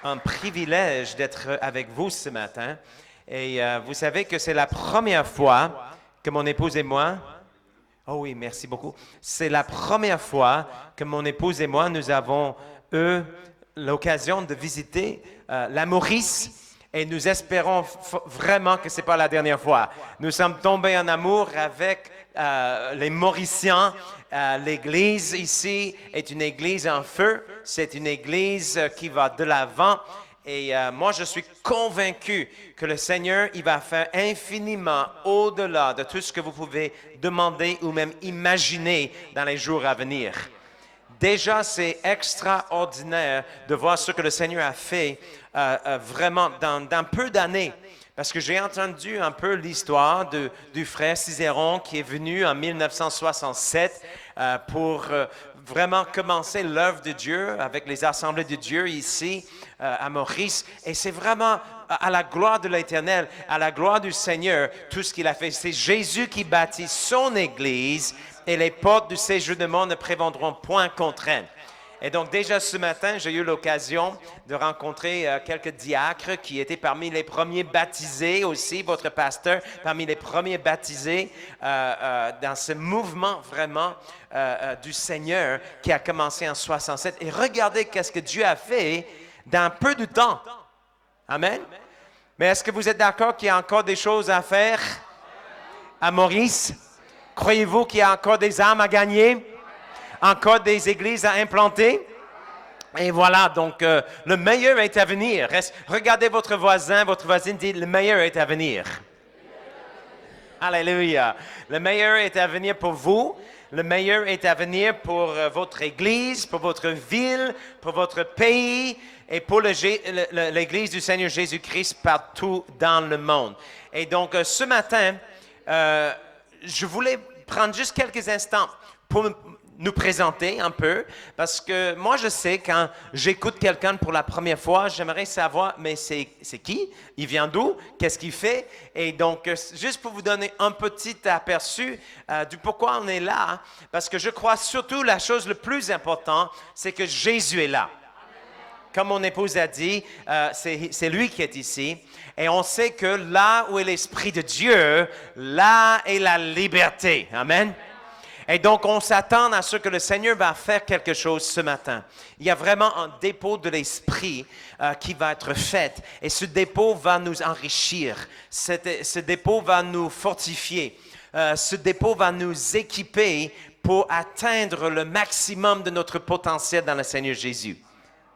un privilège d'être avec vous ce matin. Et vous savez que c'est la première fois que mon épouse et moi, oh oui, merci beaucoup, c'est la première fois que mon épouse et moi, nous avons eu l'occasion de visiter la Maurice. Et nous espérons vraiment que ce n'est pas la dernière fois. Nous sommes tombés en amour avec les Mauriciens. L'église ici est une église en feu. C'est une église qui va de l'avant. Et moi, je suis convaincu que le Seigneur, il va faire infiniment au-delà de tout ce que vous pouvez demander ou même imaginer dans les jours à venir. Déjà, c'est extraordinaire de voir ce que le Seigneur a fait vraiment dans peu d'années. Parce que j'ai entendu un peu l'histoire du frère Cicéron qui est venu en 1967 pour vraiment commencer l'œuvre de Dieu avec les assemblées de Dieu ici à Maurice. Et c'est vraiment à la gloire de l'Éternel, à la gloire du Seigneur, tout ce qu'il a fait. C'est Jésus qui bâtit son Église et les portes du séjour de mort ne prévaudront point contre elle. Et donc déjà ce matin, j'ai eu l'occasion de rencontrer quelques diacres qui étaient parmi les premiers baptisés aussi, votre pasteur, parmi les premiers baptisés dans ce mouvement vraiment du Seigneur qui a commencé en 67. Et regardez qu'est-ce que Dieu a fait dans peu de temps. Amen. Mais est-ce que vous êtes d'accord qu'il y a encore des choses à faire à Maurice? Croyez-vous qu'il y a encore des âmes à gagner? Encore des églises à implanter? Et voilà, donc le meilleur est à venir. Regardez votre voisin, votre voisine dit, le meilleur est à venir. Alléluia. Le meilleur est à venir pour vous. Le meilleur est à venir pour votre église, pour votre ville, pour votre pays et pour l'église du Seigneur Jésus-Christ partout dans le monde. Et donc ce matin, je voulais prendre juste quelques instants pour nous présenter un peu, parce que moi, je sais, quand j'écoute quelqu'un pour la première fois, j'aimerais savoir, mais c'est qui? Il vient d'où? Qu'est-ce qu'il fait? Et donc, juste pour vous donner un petit aperçu du pourquoi on est là, parce que je crois surtout la chose le plus importante, c'est que Jésus est là. Comme mon épouse a dit, c'est lui qui est ici. Et on sait que là où est l'Esprit de Dieu, là est la liberté. Amen. Et donc, on s'attend à ce que le Seigneur va faire quelque chose ce matin. Il y a vraiment un dépôt de l'Esprit qui va être fait. Et ce dépôt va nous enrichir. Ce dépôt va nous fortifier. Ce dépôt va nous équiper pour atteindre le maximum de notre potentiel dans le Seigneur Jésus.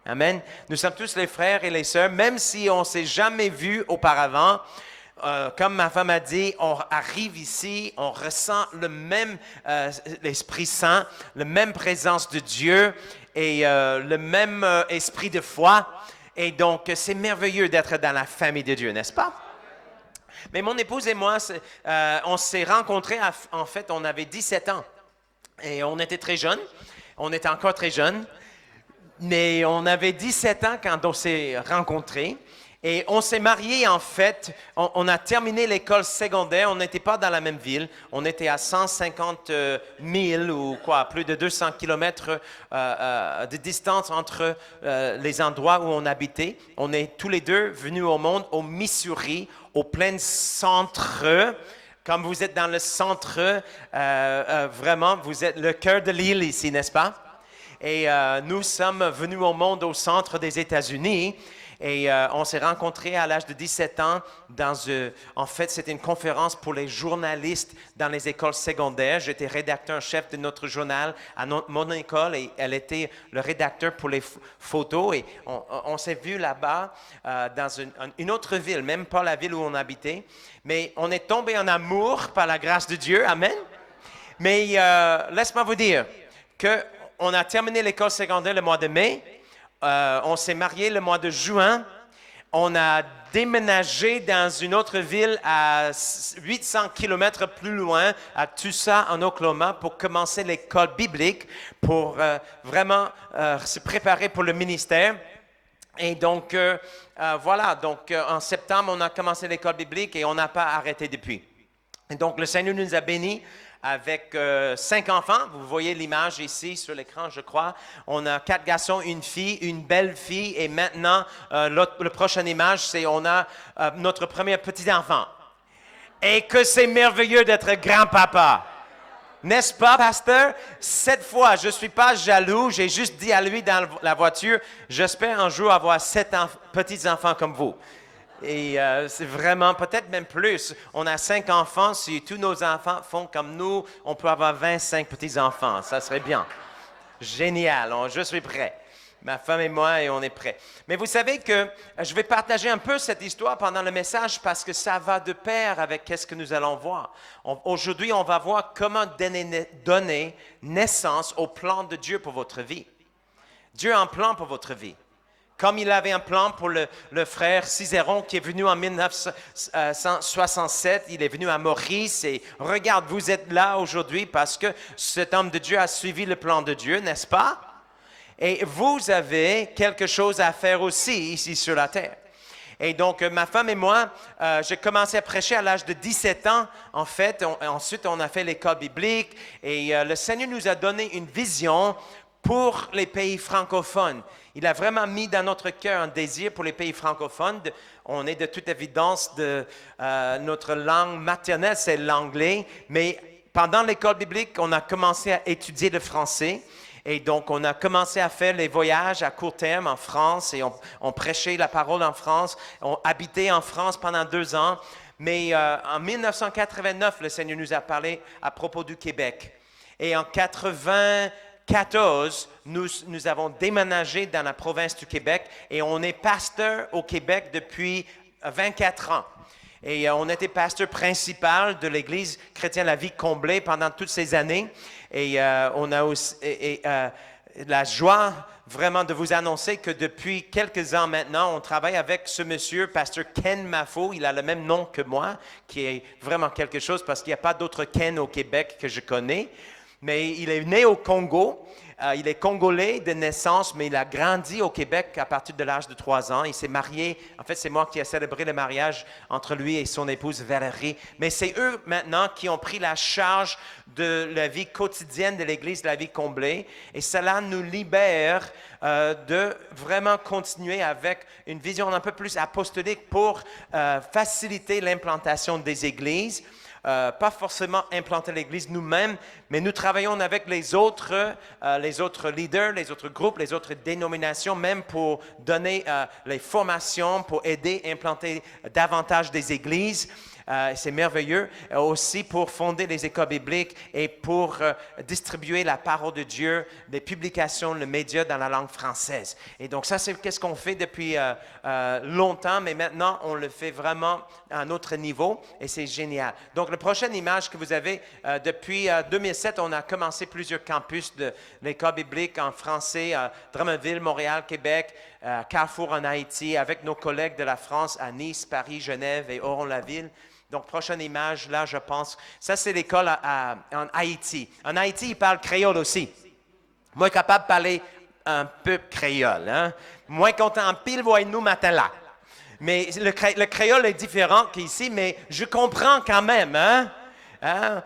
Amen. Nous sommes tous les frères et les sœurs, même si on ne s'est jamais vus auparavant. Comme ma femme a dit, on arrive ici, on ressent le même l'Esprit Saint, la même présence de Dieu et le même esprit de foi. Et donc, c'est merveilleux d'être dans la famille de Dieu, n'est-ce pas? Mais mon épouse et moi, on s'est rencontrés, en fait, on avait 17 ans. Et on était très jeunes. On était encore très jeunes. Mais on avait 17 ans quand on s'est rencontrés. Et on s'est mariés, en fait, on a terminé l'école secondaire, on n'était pas dans la même ville, on était à 150 000 ou quoi, plus de 200 kilomètres de distance entre les endroits où on habitait. On est tous les deux venus au monde au Missouri, au plein centre. Comme vous êtes dans le centre, vraiment, vous êtes le cœur de l'île ici, n'est-ce pas? Et nous sommes venus au monde au centre des États-Unis. Et on s'est rencontrés à l'âge de 17 ans en fait, c'était une conférence pour les journalistes dans les écoles secondaires. J'étais rédacteur-chef de notre journal à mon école et elle était le rédacteur pour les photos. Et on s'est vus là-bas dans une autre ville, même pas la ville où on habitait. Mais on est tombés en amour par la grâce de Dieu. Amen. Mais laisse-moi vous dire qu'on a terminé l'école secondaire le mois de mai. On s'est mariés le mois de juin. On a déménagé dans une autre ville à 800 kilomètres plus loin, à Tulsa, en Oklahoma, pour commencer l'école biblique, pour vraiment se préparer pour le ministère. Et donc, voilà. Donc, en septembre, on a commencé l'école biblique et on n'a pas arrêté depuis. Et donc, le Seigneur nous a bénis avec 5 enfants. Vous voyez l'image ici sur l'écran, je crois. On a 4 garçons, une fille, une belle fille. Et maintenant, la prochaine image, c'est on a notre premier petit-enfant. Et que c'est merveilleux d'être grand-papa. N'est-ce pas, pasteur? Cette fois, je ne suis pas jaloux. J'ai juste dit à lui dans la voiture, j'espère un jour avoir 7 petits-enfants comme vous. Et c'est vraiment, peut-être même plus. On a 5 enfants. Si tous nos enfants font comme nous, on peut avoir 25 petits-enfants. Ça serait bien. Génial. Je suis prêt. Ma femme et moi, et on est prêts. Mais vous savez que je vais partager un peu cette histoire pendant le message parce que ça va de pair avec ce que nous allons voir. Aujourd'hui, on va voir comment donner naissance au plan de Dieu pour votre vie. Dieu a un plan pour votre vie. Comme il avait un plan pour le frère Cicéron qui est venu en 1967, il est venu à Maurice et regarde, vous êtes là aujourd'hui parce que cet homme de Dieu a suivi le plan de Dieu, n'est-ce pas? Et vous avez quelque chose à faire aussi ici sur la terre. Et donc, ma femme et moi, j'ai commencé à prêcher à l'âge de 17 ans. En fait, ensuite, on a fait l'école biblique et le Seigneur nous a donné une vision pour les pays francophones. Il a vraiment mis dans notre cœur un désir pour les pays francophones. On est de toute évidence notre langue maternelle, c'est l'anglais. Mais pendant l'école biblique, on a commencé à étudier le français. Et donc, on a commencé à faire les voyages à court terme en France et on prêchait la parole en France. On habitait en France pendant 2 ans. Mais en 1989, le Seigneur nous a parlé à propos du Québec. Et en 1994, nous avons déménagé dans la province du Québec et on est pasteur au Québec depuis 24 ans. Et on était pasteur principal de l'Église chrétienne La Vie Comblée pendant toutes ces années. Et on a aussi la joie vraiment de vous annoncer que depuis quelques ans maintenant, on travaille avec ce monsieur, pasteur Ken Mafo. Il a le même nom que moi, qui est vraiment quelque chose parce qu'il n'y a pas d'autre Ken au Québec que je connais. Mais il est né au Congo. Il est congolais de naissance, mais il a grandi au Québec à partir de l'âge de 3 ans. Il s'est marié. En fait, c'est moi qui ai célébré le mariage entre lui et son épouse Valérie. Mais c'est eux maintenant qui ont pris la charge de la vie quotidienne de l'Église de La Vie Comblée. Et cela nous libère de vraiment continuer avec une vision un peu plus apostolique pour faciliter l'implantation des églises. Pas forcément implanter l'Église nous-mêmes, mais nous travaillons avec les autres leaders, les autres groupes, les autres dénominations, même pour donner les formations, pour aider à implanter davantage des églises. C'est merveilleux. Aussi pour fonder les écoles bibliques et pour distribuer la parole de Dieu, des publications, le média dans la langue française. Et donc ça, c'est qu'est-ce qu'on fait depuis longtemps, mais maintenant, on le fait vraiment à un autre niveau et c'est génial. Donc, la prochaine image que vous avez, depuis 2007, on a commencé plusieurs campus de l'école biblique en français à Drummondville, Montréal, Québec, Carrefour en Haïti, avec nos collègues de la France à Nice, Paris, Genève et Oron-la-Ville. Donc, prochaine image, là, je pense. Ça, c'est l'école en Haïti. En Haïti, ils parlent créole aussi. Moi, capable de parler un peu créole. Hein? Moins content en pile, voyez-nous matin là. Mais le créole est différent qu'ici, mais je comprends quand même. Hein?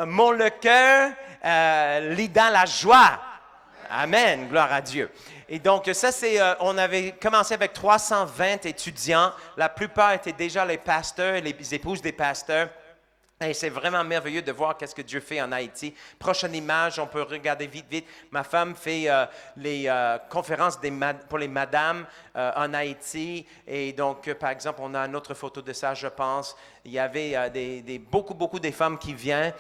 Mon le cœur lit dans la joie. Amen, gloire à Dieu. Et donc, ça, on avait commencé avec 320 étudiants. La plupart étaient déjà les pasteurs, les épouses des pasteurs. Et c'est vraiment merveilleux de voir qu'est-ce que Dieu fait en Haïti. Prochaine image, on peut regarder vite. Ma femme fait les conférences pour les madames en Haïti. Et donc, par exemple, on a une autre photo de ça, je pense. Il y avait beaucoup des femmes qui viennent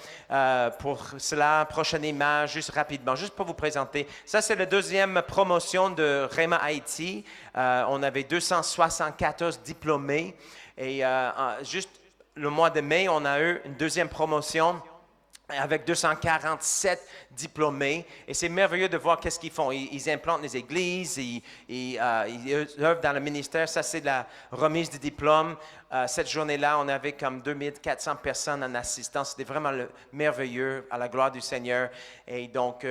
pour cela. Prochaine image, juste rapidement, juste pour vous présenter. Ça, c'est la deuxième promotion de Rhema Haïti. On avait 274 diplômés. Et juste le mois de mai, on a eu une deuxième promotion avec 247 diplômés. Et c'est merveilleux de voir qu'est-ce qu'ils font. Ils implantent les églises, ils œuvrent dans le ministère. Ça, c'est la remise du diplôme. Cette journée-là, on avait comme 2400 personnes en assistance. C'était vraiment merveilleux, à la gloire du Seigneur. Et donc,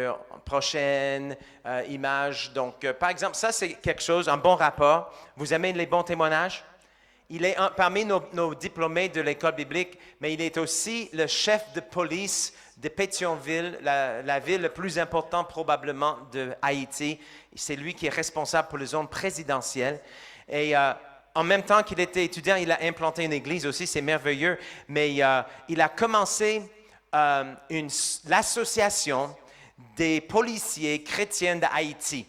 prochaine image. Donc, par exemple, ça, c'est quelque chose, un bon rapport. Vous aimez les bons témoignages? Il est parmi nos diplômés de l'école biblique, mais il est aussi le chef de police de Pétionville, la ville la plus importante probablement de Haïti. C'est lui qui est responsable pour les zones présidentielles. Et en même temps qu'il était étudiant, il a implanté une église aussi, c'est merveilleux. Mais il a commencé l'association des policiers chrétiens d'Haïti.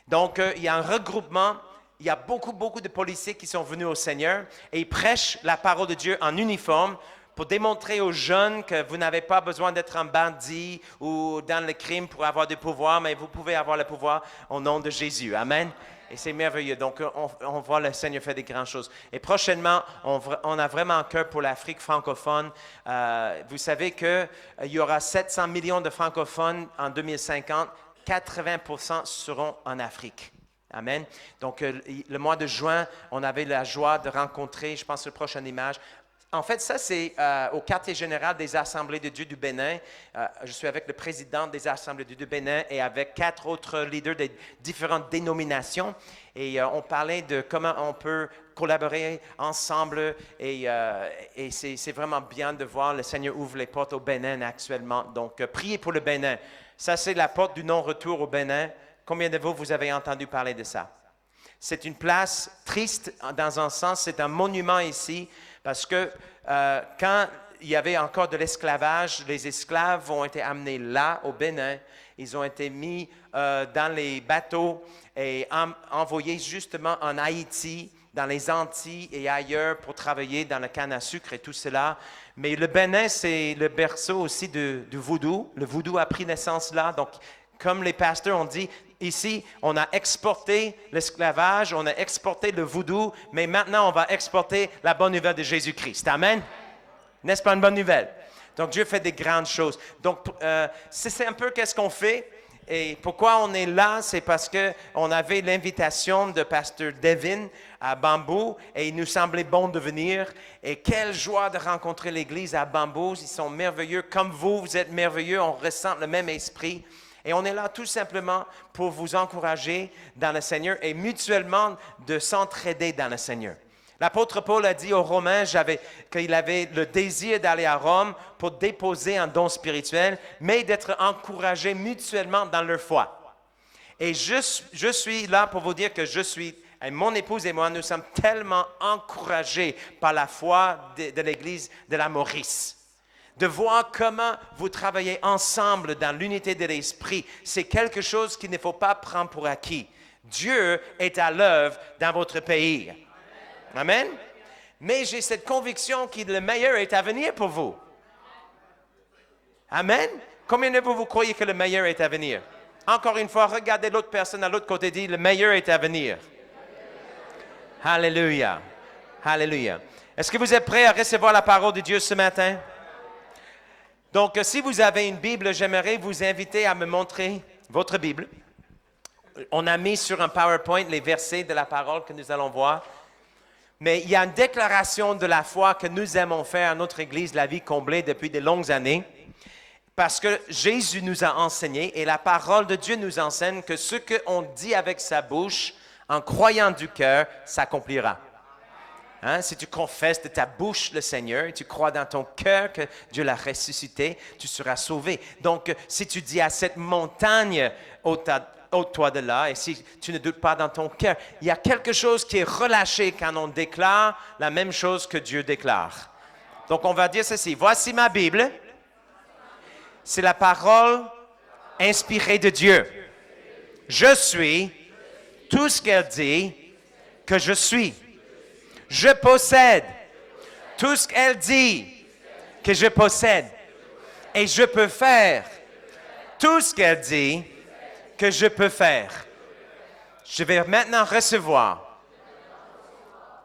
Donc, il y a un regroupement. Il y a beaucoup de policiers qui sont venus au Seigneur et ils prêchent la parole de Dieu en uniforme pour démontrer aux jeunes que vous n'avez pas besoin d'être un bandit ou dans le crime pour avoir du pouvoir, mais vous pouvez avoir le pouvoir au nom de Jésus. Amen. Et c'est merveilleux. Donc, on voit le Seigneur faire des grandes choses. Et prochainement, on a vraiment un cœur pour l'Afrique francophone. Vous savez qu'il y aura 700 millions de francophones en 2050. 80% seront en Afrique. Amen. Donc, le mois de juin, on avait la joie de rencontrer, je pense, la prochaine image. En fait, ça, c'est au quartier général des Assemblées de Dieu du Bénin. Je suis avec le président des Assemblées de Dieu du Bénin et avec 4 autres leaders de différentes dénominations. Et on parlait de comment on peut collaborer ensemble. Et c'est vraiment bien de voir le Seigneur ouvre les portes au Bénin actuellement. Donc, priez pour le Bénin. Ça, c'est la porte du non-retour au Bénin. Combien de vous avez entendu parler de ça? C'est une place triste dans un sens, c'est un monument ici, parce que quand il y avait encore de l'esclavage, les esclaves ont été amenés là, au Bénin. Ils ont été mis dans les bateaux et envoyés justement en Haïti, dans les Antilles et ailleurs pour travailler dans la canne à sucre et tout cela. Mais le Bénin, c'est le berceau aussi du vaudou. Le vaudou a pris naissance là. Donc, comme les pasteurs ont dit, ici, on a exporté l'esclavage, on a exporté le vaudou, mais maintenant, on va exporter la bonne nouvelle de Jésus-Christ. Amen? N'est-ce pas une bonne nouvelle? Donc, Dieu fait des grandes choses. Donc, c'est un peu qu'est-ce qu'on fait. Et pourquoi on est là, c'est parce qu'on avait l'invitation de pasteur Devin à Bambou et il nous semblait bon de venir. Et quelle joie de rencontrer l'église à Bambou. Ils sont merveilleux. Comme vous êtes merveilleux. On ressent le même esprit. Et on est là tout simplement pour vous encourager dans le Seigneur et mutuellement de s'entraider dans le Seigneur. L'apôtre Paul a dit aux Romains qu'il avait le désir d'aller à Rome pour déposer un don spirituel, mais d'être encouragé mutuellement dans leur foi. Et je suis là pour vous dire que et mon épouse et moi, nous sommes tellement encouragés par la foi de l'Église de la Maurice. De voir comment vous travaillez ensemble dans l'unité de l'esprit, c'est quelque chose qu'il ne faut pas prendre pour acquis. Dieu est à l'œuvre dans votre pays. Amen. Mais j'ai cette conviction que le meilleur est à venir pour vous. Amen. Combien de vous croyez que le meilleur est à venir? Encore une fois, regardez l'autre personne à l'autre côté et dites, le meilleur est à venir. Alléluia. Alléluia. Est-ce que vous êtes prêts à recevoir la parole de Dieu ce matin? Donc, si vous avez une Bible, j'aimerais vous inviter à me montrer votre Bible. On a mis sur un PowerPoint les versets de la parole que nous allons voir. Mais il y a une déclaration de la foi que nous aimons faire à notre Église, la vie comblée, depuis de longues années. Parce que Jésus nous a enseigné et la parole de Dieu nous enseigne que ce qu'on dit avec sa bouche, en croyant du cœur, s'accomplira. Hein? Si tu confesses de ta bouche le Seigneur et tu crois dans ton cœur que Dieu l'a ressuscité, tu seras sauvé. Donc, si tu dis à cette montagne, ôte-toi de là, et si tu ne doutes pas dans ton cœur, il y a quelque chose qui est relâché quand on déclare la même chose que Dieu déclare. Donc, on va dire ceci. Voici ma Bible. C'est la parole inspirée de Dieu. Je suis tout ce qu'elle dit que je suis. Je possède tout ce qu'elle dit que je possède. Et je peux faire tout ce qu'elle dit que je peux faire. Je vais maintenant recevoir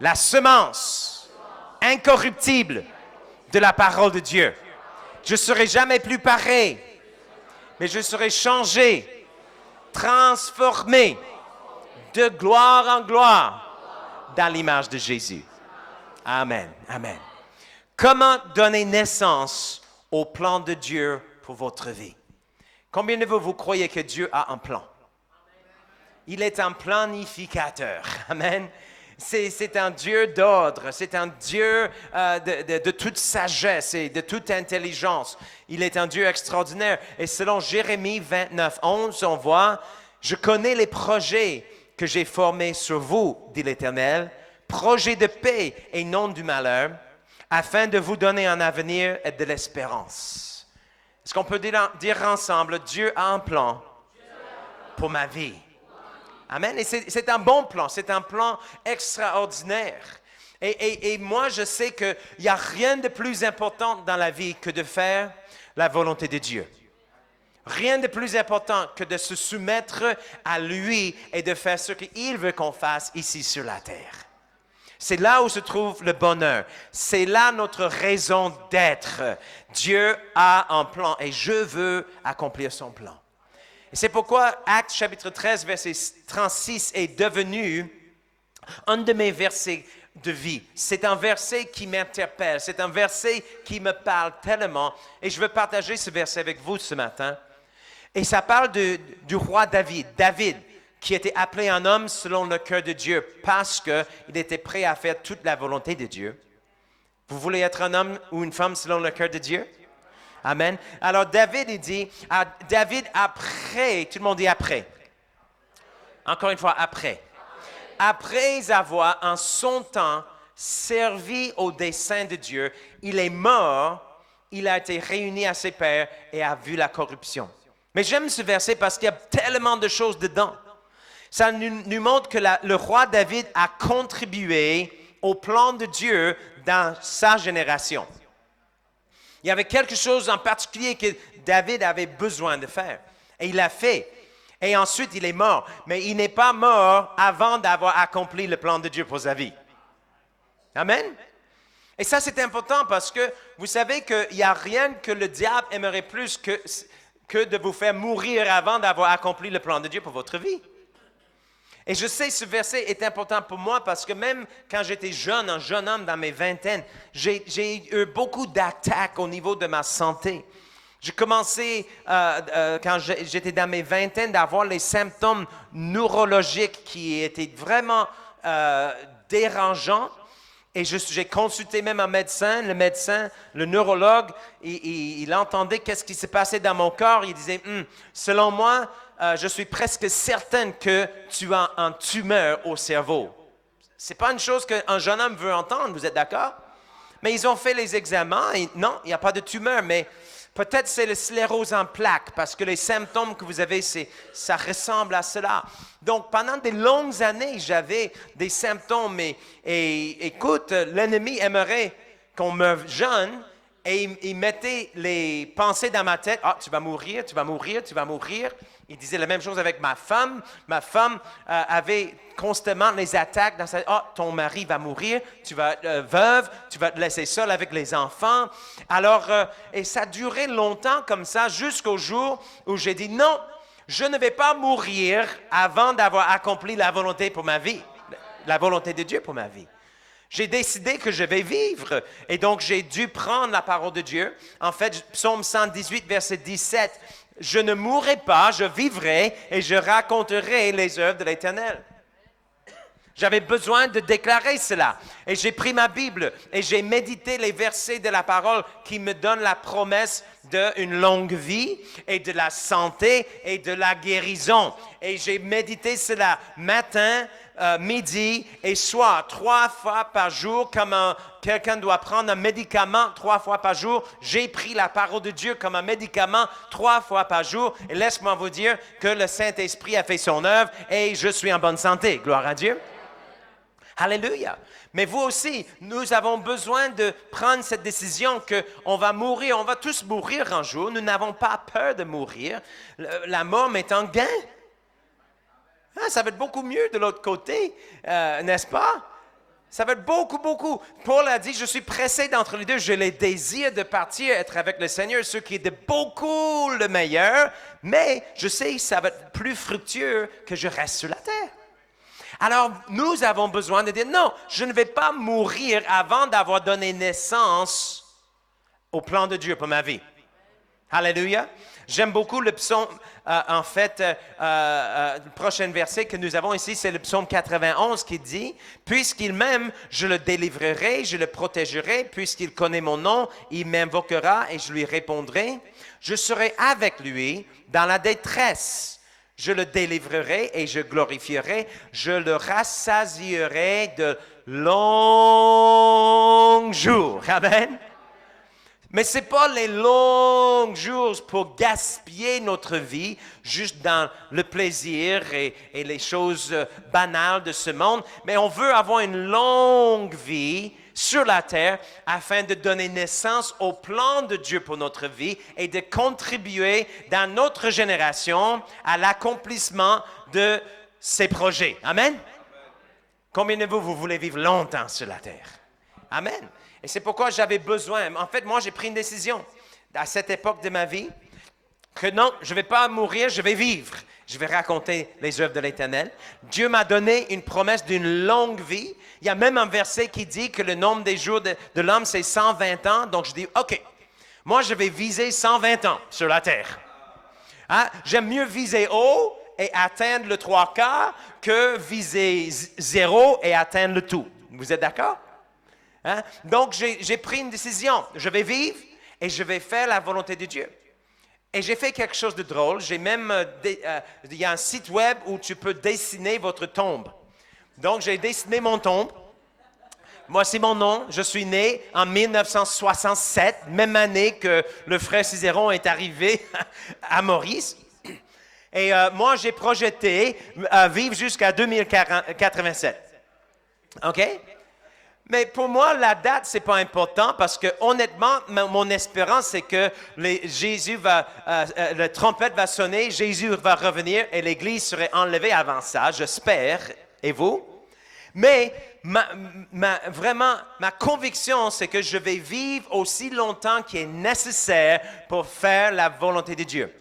la semence incorruptible de la parole de Dieu. Je ne serai jamais plus pareil, mais je serai changé, transformé de gloire en gloire dans l'image de Jésus. Amen. Amen. Comment donner naissance au plan de Dieu pour votre vie? Combien de vous croyez que Dieu a un plan? Il est un planificateur. Amen. C'est un Dieu d'ordre, c'est un Dieu de toute sagesse et de toute intelligence. Il est un Dieu extraordinaire. Et selon Jérémie 29, 11, on voit, « Je connais les projets que j'ai formés sur vous, dit l'Éternel, projets de paix et non du malheur, afin de vous donner un avenir et de l'espérance. » Est-ce qu'on peut dire ensemble, Dieu a un plan pour ma vie? Amen. Et c'est un bon plan, c'est un plan extraordinaire. Et moi, je sais qu'il n'y a rien de plus important dans la vie que de faire la volonté de Dieu. Rien de plus important que de se soumettre à lui et de faire ce qu'il veut qu'on fasse ici sur la terre. C'est là où se trouve le bonheur. C'est là notre raison d'être. Dieu a un plan et je veux accomplir son plan. Et c'est pourquoi Actes chapitre 13, verset 36 est devenu un de mes versets de vie. C'est un verset qui m'interpelle. C'est un verset qui me parle tellement. Et je veux partager ce verset avec vous ce matin. Et ça parle du roi David. David, qui était appelé un homme selon le cœur de Dieu parce qu'il était prêt à faire toute la volonté de Dieu. Vous voulez être un homme ou une femme selon le cœur de Dieu? Amen. Alors David, il dit, David après, tout le monde dit après. Encore une fois, après. Après avoir en son temps servi au dessein de Dieu, il est mort, il a été réuni à ses pairs et a vu la corruption. Mais j'aime ce verset parce qu'il y a tellement de choses dedans. Ça nous montre que le roi David a contribué au plan de Dieu dans sa génération. Il y avait quelque chose en particulier que David avait besoin de faire. Et il l'a fait. Et ensuite, il est mort. Mais il n'est pas mort avant d'avoir accompli le plan de Dieu pour sa vie. Amen. Et ça, c'est important parce que vous savez qu'il n'y a rien que le diable aimerait plus que de vous faire mourir avant d'avoir accompli le plan de Dieu pour votre vie. Et je sais, ce verset est important pour moi parce que même quand j'étais jeune, un jeune homme dans mes vingtaines, j'ai eu beaucoup d'attaques au niveau de ma santé. J'ai commencé, quand j'étais dans mes vingtaines, d'avoir les symptômes neurologiques qui étaient vraiment dérangeants. Et j'ai consulté même un médecin, le neurologue, il entendait qu'est-ce qui se passait dans mon corps. Il disait, selon moi, je suis presque certaine que tu as une tumeur au cerveau. Ce n'est pas une chose qu'un jeune homme veut entendre, vous êtes d'accord? Mais ils ont fait les examens et non, il n'y a pas de tumeur, mais peut-être c'est le sclérose en plaques parce que les symptômes que vous avez, ça ressemble à cela. Donc, pendant des longues années, j'avais des symptômes et écoute, l'ennemi aimerait qu'on meure jeune et il mettait les pensées dans ma tête. « Ah, tu vas mourir, tu vas mourir, tu vas mourir. » Il disait la même chose avec ma femme. Ma femme avait constamment les attaques dans sa... « Ah, ton mari va mourir, tu vas être veuve, tu vas te laisser seule avec les enfants. » Alors, et ça durait longtemps comme ça jusqu'au jour où j'ai dit « Non, je ne vais pas mourir avant d'avoir accompli la volonté pour ma vie, la volonté de Dieu pour ma vie. » J'ai décidé que je vais vivre et donc j'ai dû prendre la parole de Dieu. En fait, Psaume 118, verset 17, « Je ne mourrai pas, je vivrai et je raconterai les œuvres de l'Éternel. » J'avais besoin de déclarer cela. Et j'ai pris ma Bible et j'ai médité les versets de la parole qui me donnent la promesse d'une longue vie et de la santé et de la guérison. Et j'ai médité cela matin, midi et soir, 3 fois par jour, comme quelqu'un doit prendre un médicament 3 fois par jour. J'ai pris la parole de Dieu comme un médicament 3 fois par jour. Et laisse-moi vous dire que le Saint-Esprit a fait son œuvre et je suis en bonne santé. Gloire à Dieu. Alléluia. Mais vous aussi, nous avons besoin de prendre cette décision qu'on va mourir, on va tous mourir un jour. Nous n'avons pas peur de mourir. La mort est un gain. Ah, ça va être beaucoup mieux de l'autre côté, n'est-ce pas? Ça va être beaucoup, beaucoup. Paul a dit, je suis pressé d'entre les deux. Je les désire de partir, être avec le Seigneur, ce qui est de beaucoup le meilleur. Mais je sais que ça va être plus fructueux que je reste sur la terre. Alors, nous avons besoin de dire, non, je ne vais pas mourir avant d'avoir donné naissance au plan de Dieu pour ma vie. Alléluia. J'aime beaucoup le psaume, le prochain verset que nous avons ici, c'est le psaume 91 qui dit, « Puisqu'il m'aime, je le délivrerai, je le protégerai, puisqu'il connaît mon nom, il m'invoquera et je lui répondrai. Je serai avec lui dans la détresse. Je le délivrerai et je glorifierai, je le rassasierai de longs jours. » Amen. Mais ce n'est pas les longs jours pour gaspiller notre vie juste dans le plaisir et les choses banales de ce monde, mais on veut avoir une longue vie sur la terre afin de donner naissance au plan de Dieu pour notre vie et de contribuer dans notre génération à l'accomplissement de ses projets. Amen? Combien de vous voulez vivre longtemps sur la terre? Amen. Et c'est pourquoi j'avais besoin. En fait, moi, j'ai pris une décision à cette époque de ma vie que non, je ne vais pas mourir, je vais vivre. Je vais raconter les œuvres de l'Éternel. Dieu m'a donné une promesse d'une longue vie. Il y a même un verset qui dit que le nombre des jours de l'homme, c'est 120 ans. Donc, je dis, OK, moi, je vais viser 120 ans sur la terre. Hein? J'aime mieux viser haut et atteindre le 3/4 que viser 0 et atteindre le tout. Vous êtes d'accord? Hein? Donc, j'ai pris une décision. Je vais vivre et je vais faire la volonté de Dieu. Et j'ai fait quelque chose de drôle. J'ai même, il y a un site web où tu peux dessiner votre tombe. Donc, j'ai dessiné mon tombe. Voici mon nom. Je suis né en 1967, même année que le frère Cicéron est arrivé à Maurice. Et moi, j'ai projeté vivre jusqu'à 2087. OK? Mais pour moi, la date, c'est pas important parce que honnêtement, mon espérance, c'est que la trompette va sonner, Jésus va revenir et l'Église serait enlevée avant ça, j'espère. Et vous? Mais vraiment, ma conviction, c'est que je vais vivre aussi longtemps qu'il est nécessaire pour faire la volonté de Dieu.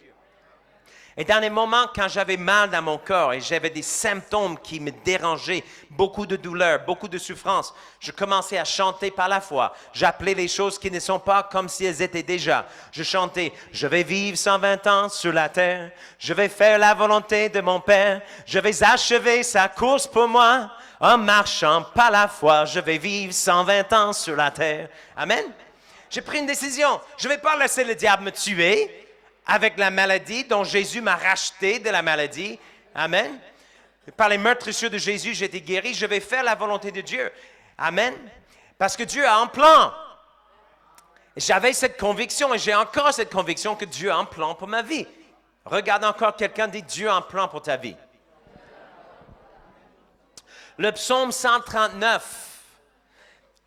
Et dans les moments quand j'avais mal dans mon corps et j'avais des symptômes qui me dérangeaient, beaucoup de douleur, beaucoup de souffrance, je commençais à chanter par la foi. J'appelais les choses qui ne sont pas comme si elles étaient déjà. Je chantais « Je vais vivre 120 ans sur la terre, je vais faire la volonté de mon Père, je vais achever sa course pour moi, en marchant par la foi, je vais vivre 120 ans sur la terre. » Amen. J'ai pris une décision. Je ne vais pas laisser le diable me tuer avec la maladie dont Jésus m'a racheté de la maladie. Amen. Par les meurtrissures de Jésus, j'ai été guéri. Je vais faire la volonté de Dieu. Amen. Parce que Dieu a un plan. J'avais cette conviction et j'ai encore cette conviction que Dieu a un plan pour ma vie. Regarde encore quelqu'un dit Dieu a un plan pour ta vie. Le psaume 139.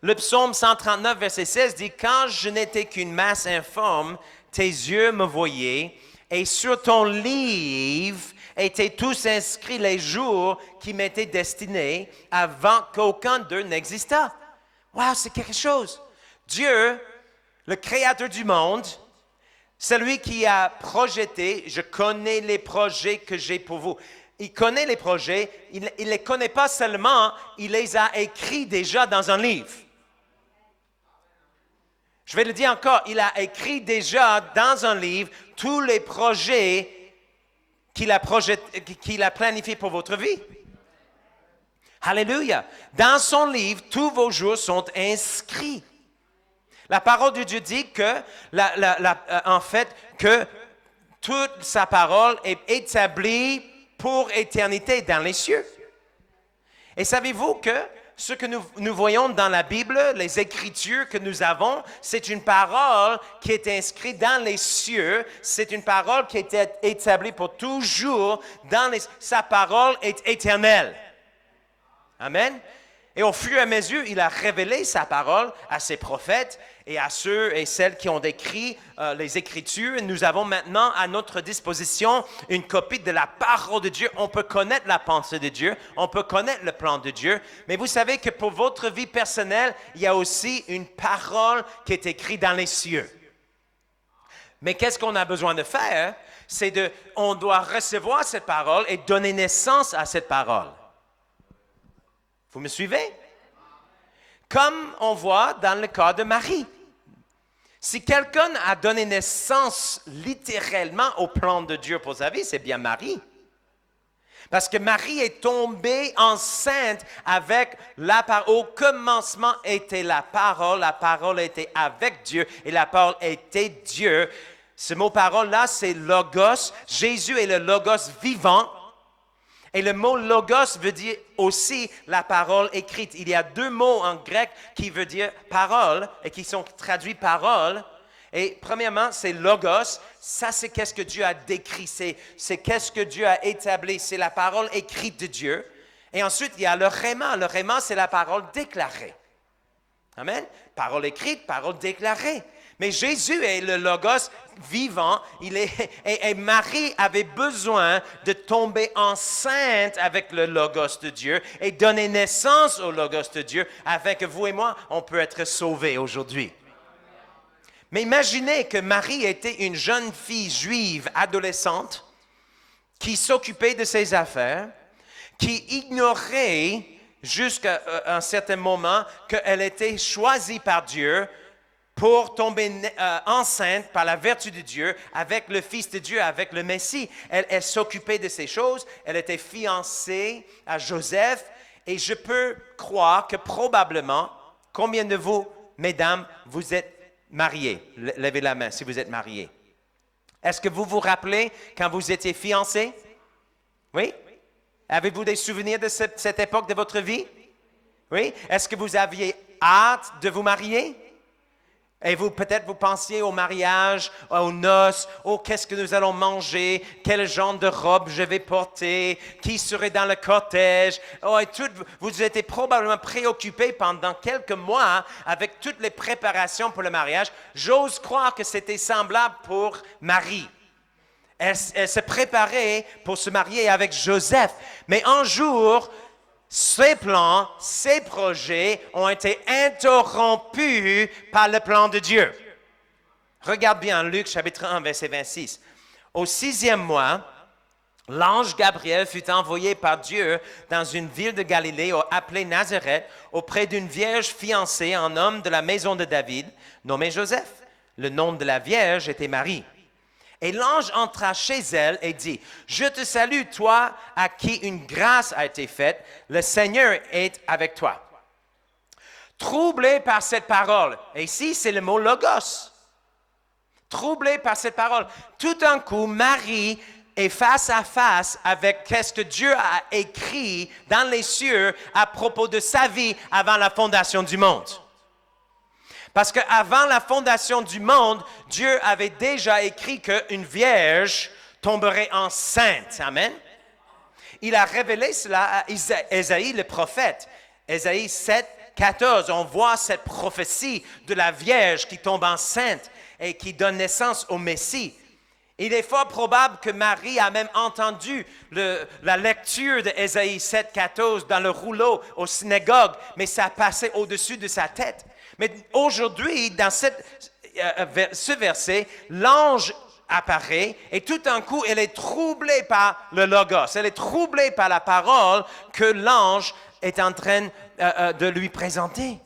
Le psaume 139, verset 16 dit « Quand je n'étais qu'une masse informe, tes yeux me voyaient, et sur ton livre étaient tous inscrits les jours qui m'étaient destinés avant qu'aucun d'eux n'existât. » Wow, c'est quelque chose. Dieu, le créateur du monde, celui qui a projeté, je connais les projets que j'ai pour vous. Il connaît les projets, il ne les connaît pas seulement, il les a écrits déjà dans un livre. Je vais le dire encore, il a écrit déjà dans un livre tous les projets qu'il a planifiés pour votre vie. Alléluia. Dans son livre, tous vos jours sont inscrits. La parole de Dieu dit que, en fait, que toute sa parole est établie pour éternité dans les cieux. Et savez-vous que ce que nous voyons dans la Bible, les Écritures que nous avons, c'est une parole qui est inscrite dans les cieux. C'est une parole qui est établie pour toujours. Sa parole est éternelle. Amen. Et au fur et à mesure, il a révélé sa parole à ses prophètes et à ceux et celles qui ont écrit les Écritures. Nous avons maintenant à notre disposition une copie de la parole de Dieu. On peut connaître la pensée de Dieu, on peut connaître le plan de Dieu. Mais vous savez que pour votre vie personnelle, il y a aussi une parole qui est écrite dans les cieux. Mais qu'est-ce qu'on a besoin de faire? On doit recevoir cette parole et donner naissance à cette parole. Vous me suivez? Comme on voit dans le cas de Marie. Si quelqu'un a donné naissance littéralement au plan de Dieu pour sa vie, c'est bien Marie. Parce que Marie est tombée enceinte avec la parole. Au commencement était la parole était avec Dieu et la parole était Dieu. Ce mot parole-là, c'est logos. Jésus est le logos vivant. Et le mot logos veut dire aussi la parole écrite. Il y a deux mots en grec qui veulent dire parole et qui sont traduits parole. Et premièrement, c'est logos. Ça, c'est qu'est-ce que Dieu a décrit. C'est qu'est-ce que Dieu a établi. C'est la parole écrite de Dieu. Et ensuite, il y a le rhéma. Le rhéma, c'est la parole déclarée. Amen. Parole écrite, parole déclarée. Mais Jésus est le logos vivant. Et Marie avait besoin de tomber enceinte avec le logos de Dieu et donner naissance au logos de Dieu afin que vous et moi, on peut être sauvés aujourd'hui. Mais imaginez que Marie était une jeune fille juive adolescente qui s'occupait de ses affaires, qui ignorait jusqu'à un certain moment qu'elle était choisie par Dieu pour tomber enceinte par la vertu de Dieu avec le Fils de Dieu, avec le Messie. Elle s'occupait de ces choses, elle était fiancée à Joseph et je peux croire que probablement, combien de vous, mesdames, vous êtes mariés? Levez la main si vous êtes mariés. Est-ce que vous vous rappelez quand vous étiez fiancés? Oui? Avez-vous des souvenirs de cette époque de votre vie? Oui? Est-ce que vous aviez hâte de vous marier? Et peut-être vous pensiez au mariage, aux noces, qu'est-ce que nous allons manger, quel genre de robe je vais porter, qui serait dans le cortège. Vous étiez probablement préoccupés pendant quelques mois avec toutes les préparations pour le mariage. J'ose croire que c'était semblable pour Marie. Elle se préparait pour se marier avec Joseph. Mais un jour, ses plans, ses projets ont été interrompus par le plan de Dieu. Regarde bien Luc chapitre 1, verset 26. Au 6e mois, l'ange Gabriel fut envoyé par Dieu dans une ville de Galilée appelée Nazareth auprès d'une vierge fiancée, un homme de la maison de David, nommé Joseph. Le nom de la vierge était Marie. Et l'ange entra chez elle et dit, « Je te salue, toi à qui une grâce a été faite, le Seigneur est avec toi. » Troublé par cette parole, et ici c'est le mot logos, troublé par cette parole, tout d'un coup, Marie est face à face avec ce que Dieu a écrit dans les cieux à propos de sa vie avant la fondation du monde. Parce qu'avant la fondation du monde, Dieu avait déjà écrit qu'une vierge tomberait enceinte. Amen. Il a révélé cela à Ésaïe le prophète. Ésaïe 7, 14, on voit cette prophétie de la vierge qui tombe enceinte et qui donne naissance au Messie. Il est fort probable que Marie a même entendu la lecture d'Ésaïe 7, 14 dans le rouleau au synagogue, mais ça passait au-dessus de sa tête. Mais aujourd'hui, dans ce verset, l'ange apparaît et tout d'un coup, elle est troublée par le logos. Elle est troublée par la parole que l'ange est en train de lui présenter.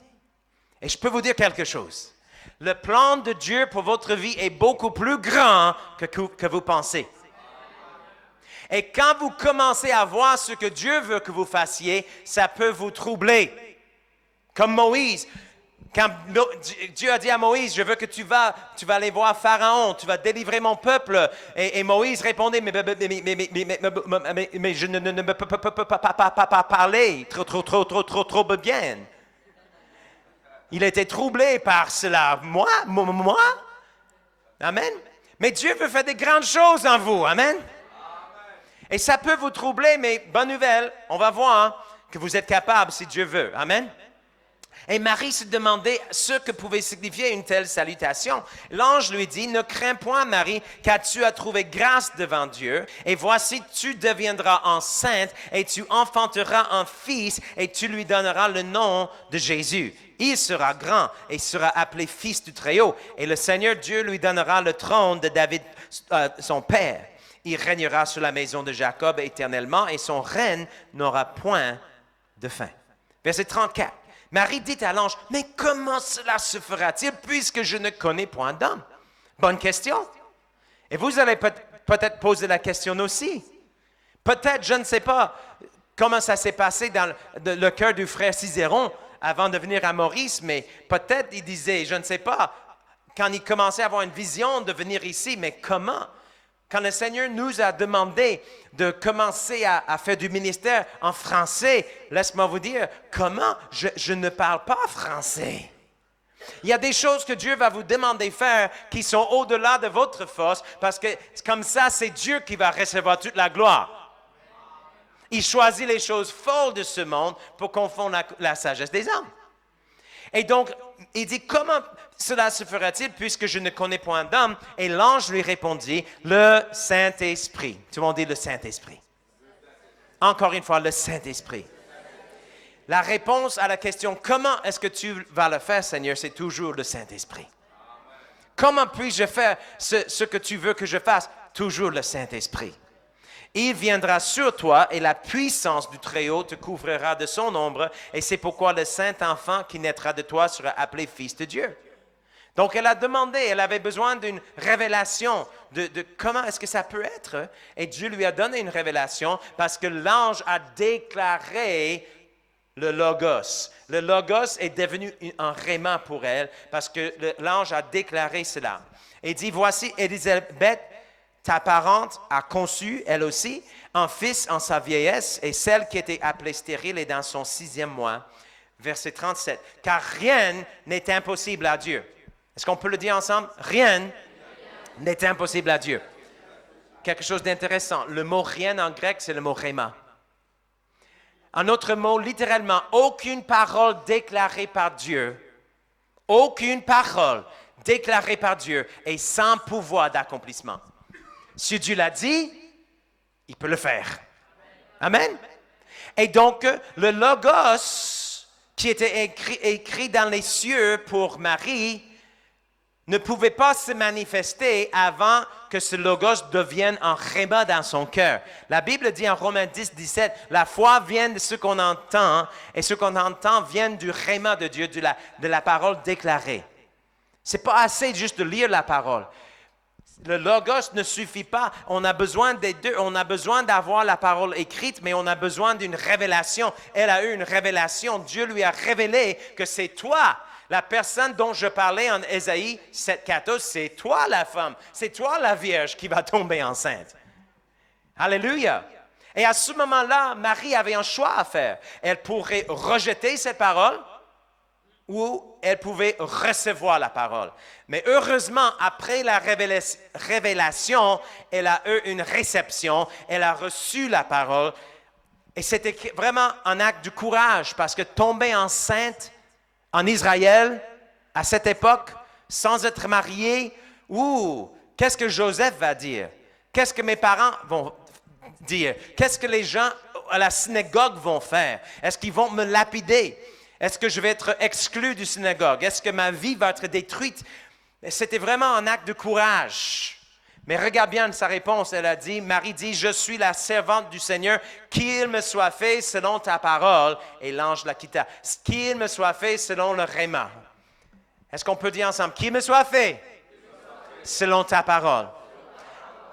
Et je peux vous dire quelque chose. Le plan de Dieu pour votre vie est beaucoup plus grand que vous pensez. Et quand vous commencez à voir ce que Dieu veut que vous fassiez, ça peut vous troubler. Comme Moïse. Quand Dieu a dit à Moïse, je veux que tu vas aller voir Pharaon, tu vas délivrer mon peuple. Et Moïse répondait, mais je ne peux pas parler trop bien. Il était troublé par cela. Moi? Amen. Mais Dieu veut faire des grandes choses en vous. Amen. Et ça peut vous troubler, mais bonne nouvelle, on va voir que vous êtes capable si Dieu veut. Amen. Et Marie se demandait ce que pouvait signifier une telle salutation. L'ange lui dit, « Ne crains point, Marie, car tu as trouvé grâce devant Dieu. Et voici, tu deviendras enceinte et tu enfanteras un fils et tu lui donneras le nom de Jésus. Il sera grand et sera appelé fils du Très-Haut. Et le Seigneur Dieu lui donnera le trône de David, son père. Il régnera sur la maison de Jacob éternellement et son règne n'aura point de fin. » Verset 34. Marie dit à l'ange, « Mais comment cela se fera-t-il puisque je ne connais point d'homme? » Bonne question. Et vous allez peut-être poser la question aussi. Peut-être, je ne sais pas comment ça s'est passé dans le cœur du frère Cicéron avant de venir à Maurice, mais peut-être il disait, je ne sais pas, quand il commençait à avoir une vision de venir ici, mais comment? Quand le Seigneur nous a demandé de commencer à faire du ministère en français, laisse-moi vous dire, comment? Je ne parle pas français. Il y a des choses que Dieu va vous demander de faire qui sont au-delà de votre force, parce que comme ça, c'est Dieu qui va recevoir toute la gloire. Il choisit les choses folles de ce monde pour confondre la sagesse des hommes. Et donc, il dit, comment cela se fera-t-il puisque je ne connais point d'homme? Et l'ange lui répondit, le Saint-Esprit. Tout le monde dit le Saint-Esprit. Encore une fois, le Saint-Esprit. La réponse à la question, comment est-ce que tu vas le faire, Seigneur, c'est toujours le Saint-Esprit. Comment puis-je faire ce que tu veux que je fasse? Toujours le Saint-Esprit. Il viendra sur toi et la puissance du Très-Haut te couvrira de son ombre, et c'est pourquoi le saint enfant qui naîtra de toi sera appelé fils de Dieu. Donc elle a demandé, elle avait besoin d'une révélation de comment est-ce que ça peut être, et Dieu lui a donné une révélation parce que l'ange a déclaré le Logos. Le Logos est devenu un rhéma pour elle parce que l'ange a déclaré cela. Et dit, voici Élisabeth, ta parente a conçu, elle aussi, un fils en sa vieillesse, et celle qui était appelée stérile est dans son 6e mois. Verset 37. Car rien n'est impossible à Dieu. Est-ce qu'on peut le dire ensemble? Rien n'est impossible à Dieu. Quelque chose d'intéressant. Le mot rien en grec, c'est le mot rhéma. Un autre mot, littéralement, aucune parole déclarée par Dieu, aucune parole déclarée par Dieu est sans pouvoir d'accomplissement. Si Dieu l'a dit, il peut le faire. Amen. Et donc, le Logos qui était écrit dans les cieux pour Marie ne pouvait pas se manifester avant que ce Logos devienne un rhéma dans son cœur. La Bible dit en Romains 10, 17, la foi vient de ce qu'on entend, et ce qu'on entend vient du rhéma de Dieu, de la parole déclarée. Ce n'est pas assez juste de lire la parole. Le Logos ne suffit pas. On a besoin des deux. On a besoin d'avoir la parole écrite, mais on a besoin d'une révélation. Elle a eu une révélation. Dieu lui a révélé que c'est toi, la personne dont je parlais en Ésaïe 7,14, c'est toi la femme, c'est toi la vierge qui va tomber enceinte. Alléluia. Et à ce moment-là, Marie avait un choix à faire. Elle pourrait rejeter cette parole, où elle pouvait recevoir la parole. Mais heureusement, après la révélation, elle a eu une réception, elle a reçu la parole. Et c'était vraiment un acte de courage, parce que tomber enceinte en Israël, à cette époque, sans être mariée, qu'est-ce que Joseph va dire? Qu'est-ce que mes parents vont dire? Qu'est-ce que les gens à la synagogue vont faire? Est-ce qu'ils vont me lapider? Est-ce que je vais être exclu du synagogue? Est-ce que ma vie va être détruite? C'était vraiment un acte de courage. Mais regarde bien sa réponse, elle a dit, Marie dit, je suis la servante du Seigneur, qu'il me soit fait selon ta parole. Et l'ange la quitta. Qu'il me soit fait selon le rhéma. Est-ce qu'on peut dire ensemble, qu'il me soit fait selon ta parole?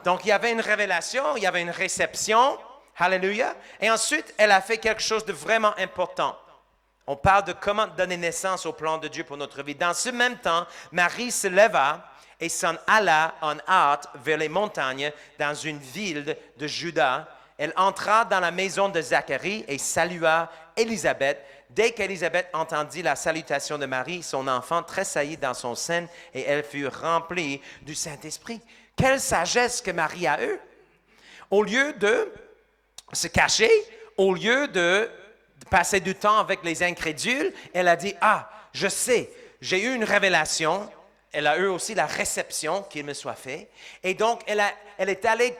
Donc il y avait une révélation, il y avait une réception. Alléluia. Et ensuite, elle a fait quelque chose de vraiment important. On parle de comment donner naissance au plan de Dieu pour notre vie. Dans ce même temps, Marie se leva et s'en alla en hâte vers les montagnes dans une ville de Juda. Elle entra dans la maison de Zacharie et salua Élisabeth. Dès qu'Élisabeth entendit la salutation de Marie, son enfant tressaillit dans son sein et elle fut remplie du Saint-Esprit. Quelle sagesse que Marie a eue! Au lieu de se cacher, au lieu de passer du temps avec les incrédules, elle a dit, je sais, j'ai eu une révélation. Elle a eu aussi la réception qu'il me soit fait. Et donc, elle est allée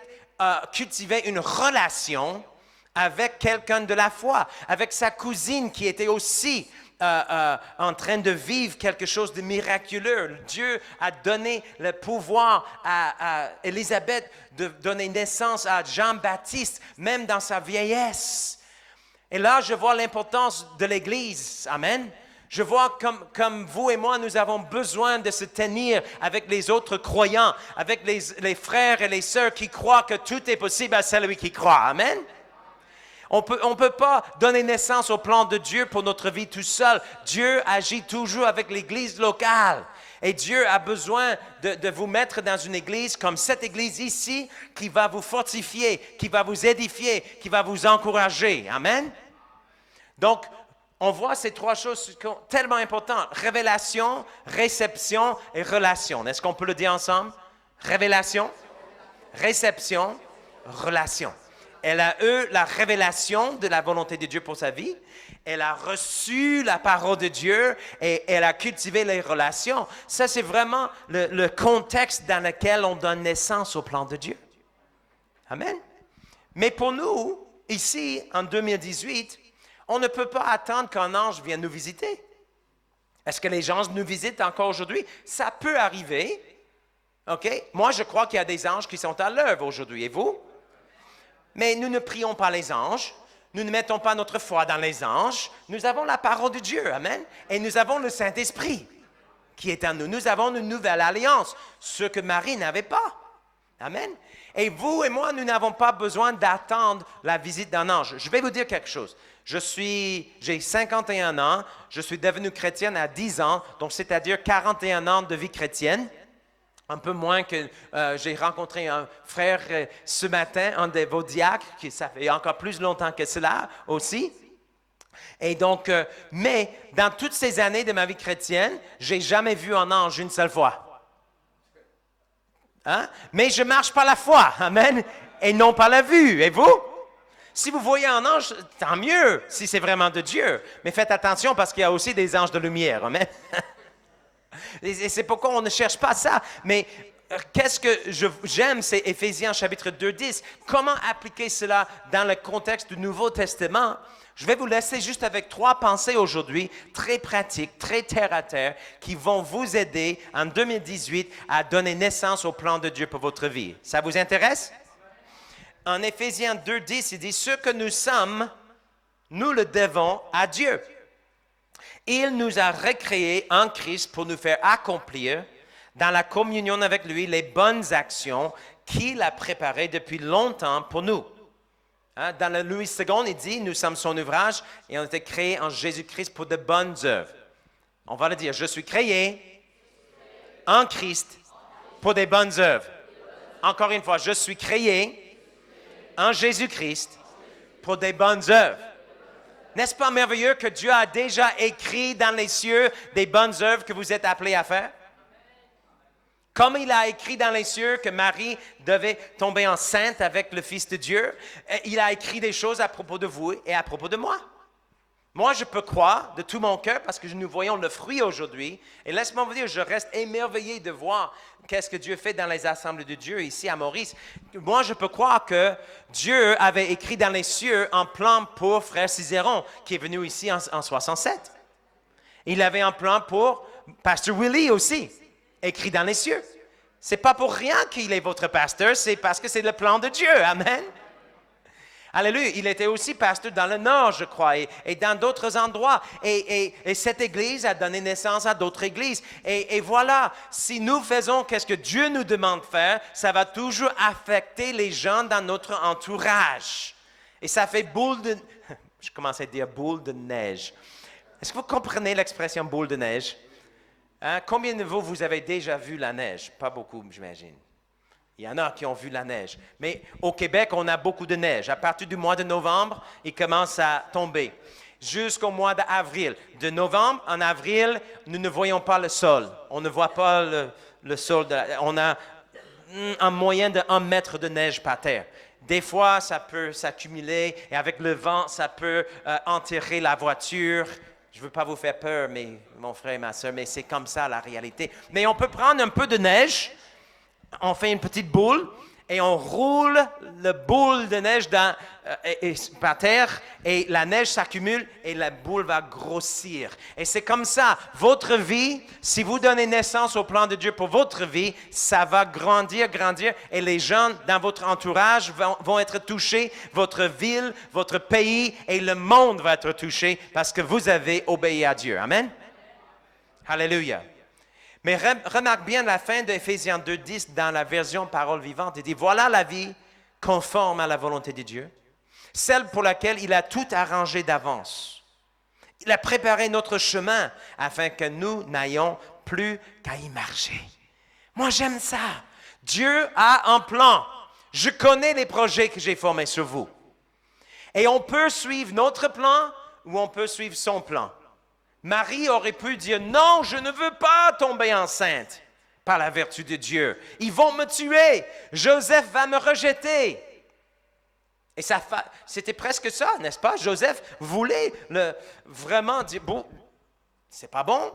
cultiver une relation avec quelqu'un de la foi, avec sa cousine qui était aussi en train de vivre quelque chose de miraculeux. Dieu a donné le pouvoir à Élisabeth de donner naissance à Jean-Baptiste, même dans sa vieillesse. Et là, je vois l'importance de l'Église. Amen. Je vois comme vous et moi, nous avons besoin de se tenir avec les autres croyants, avec les frères et les sœurs qui croient que tout est possible à celui qui croit. Amen. On peut pas donner naissance au plan de Dieu pour notre vie tout seul. Dieu agit toujours avec l'Église locale. Et Dieu a besoin de vous mettre dans une église comme cette église ici qui va vous fortifier, qui va vous édifier, qui va vous encourager. Amen. Donc, on voit ces trois choses qui sont tellement importantes. Révélation, réception et relation. Est-ce qu'on peut le dire ensemble? Révélation, réception, relation. Elle a eu la révélation de la volonté de Dieu pour sa vie. Elle a reçu la parole de Dieu et elle a cultivé les relations. Ça, c'est vraiment le contexte dans lequel on donne naissance au plan de Dieu. Amen. Mais pour nous, ici, en 2018, on ne peut pas attendre qu'un ange vienne nous visiter. Est-ce que les anges nous visitent encore aujourd'hui? Ça peut arriver. OK? Moi, je crois qu'il y a des anges qui sont à l'œuvre aujourd'hui. Et vous? Mais nous ne prions pas les anges, nous ne mettons pas notre foi dans les anges, nous avons la parole de Dieu, amen, et nous avons le Saint-Esprit qui est en nous. Nous avons une nouvelle alliance, ce que Marie n'avait pas, amen. Et vous et moi, nous n'avons pas besoin d'attendre la visite d'un ange. Je vais vous dire quelque chose. J'ai 51 ans, je suis devenu chrétienne à 10 ans, donc c'est-à-dire 41 ans de vie chrétienne. Un peu moins que j'ai rencontré un frère ce matin, un de vos diacres, qui ça fait encore plus longtemps que cela aussi. Et donc, mais dans toutes ces années de ma vie chrétienne, j'ai jamais vu un ange une seule fois. Hein? Mais je marche par la foi, amen, et non par la vue. Et vous? Si vous voyez un ange, tant mieux, si c'est vraiment de Dieu. Mais faites attention parce qu'il y a aussi des anges de lumière, amen. Et c'est pourquoi on ne cherche pas ça. Mais qu'est-ce que j'aime, c'est Éphésiens chapitre 2, 10. Comment appliquer cela dans le contexte du Nouveau Testament? Je vais vous laisser juste avec 3 pensées aujourd'hui, très pratiques, très terre-à-terre, qui vont vous aider en 2018 à donner naissance au plan de Dieu pour votre vie. Ça vous intéresse? En Éphésiens 2, 10, il dit « Ce que nous sommes, nous le devons à Dieu. » Il nous a recréés en Christ pour nous faire accomplir dans la communion avec lui les bonnes actions qu'il a préparées depuis longtemps pour nous. Hein? Dans le Louis II, il dit, nous sommes son ouvrage et on a été créés en Jésus-Christ pour de bonnes œuvres. On va le dire, je suis créé en Christ pour des bonnes œuvres. Encore une fois, je suis créé en Jésus-Christ pour des bonnes œuvres. N'est-ce pas merveilleux que Dieu a déjà écrit dans les cieux des bonnes œuvres que vous êtes appelés à faire? Comme il a écrit dans les cieux que Marie devait tomber enceinte avec le Fils de Dieu, il a écrit des choses à propos de vous et à propos de moi. Moi, je peux croire de tout mon cœur parce que nous voyons le fruit aujourd'hui. Et laisse-moi vous dire, je reste émerveillé de voir qu'est-ce que Dieu fait dans les assemblées de Dieu ici à Maurice. Moi, je peux croire que Dieu avait écrit dans les cieux un plan pour Frère Cicéron qui est venu ici en 67. Il avait un plan pour Pasteur Willie aussi, écrit dans les cieux. C'est pas pour rien qu'il est votre pasteur, c'est parce que c'est le plan de Dieu. Amen. Alléluia. Il était aussi pasteur dans le Nord, je crois, et dans d'autres endroits. Et cette Église a donné naissance à d'autres églises. Et voilà, si nous faisons qu'est-ce que Dieu nous demande de faire, ça va toujours affecter les gens dans notre entourage. Et ça fait boule de... Je commence à dire boule de neige. Est-ce que vous comprenez l'expression boule de neige? Hein? Combien de vous avez déjà vu la neige? Pas beaucoup, j'imagine. Il y en a qui ont vu la neige. Mais au Québec, on a beaucoup de neige. À partir du mois de novembre, il commence à tomber. Jusqu'au mois d'avril. De novembre en avril, nous ne voyons pas le sol. On ne voit pas le sol. On a un moyen de 1 mètre de neige par terre. Des fois, ça peut s'accumuler et avec le vent, ça peut enterrer la voiture. Je ne veux pas vous faire peur, mais mon frère et ma soeur, mais c'est comme ça la réalité. Mais on peut prendre un peu de neige. On fait une petite boule et on roule le boule de neige par terre et la neige s'accumule et la boule va grossir. Et c'est comme ça, votre vie, si vous donnez naissance au plan de Dieu pour votre vie, ça va grandir et les gens dans votre entourage vont être touchés, votre ville, votre pays et le monde va être touché parce que vous avez obéi à Dieu. Amen. Alléluia. Mais remarque bien la fin d'Éphésiens 2:10 dans la version Parole vivante. Il dit, voilà la vie conforme à la volonté de Dieu, celle pour laquelle il a tout arrangé d'avance. Il a préparé notre chemin afin que nous n'ayons plus qu'à y marcher. Moi, j'aime ça. Dieu a un plan. Je connais les projets que j'ai formés sur vous. Et on peut suivre notre plan ou on peut suivre son plan. Marie aurait pu dire, non, je ne veux pas tomber enceinte par la vertu de Dieu. Ils vont me tuer. Joseph va me rejeter. Et c'était presque ça, n'est-ce pas? Joseph voulait vraiment dire, bon, c'est pas bon.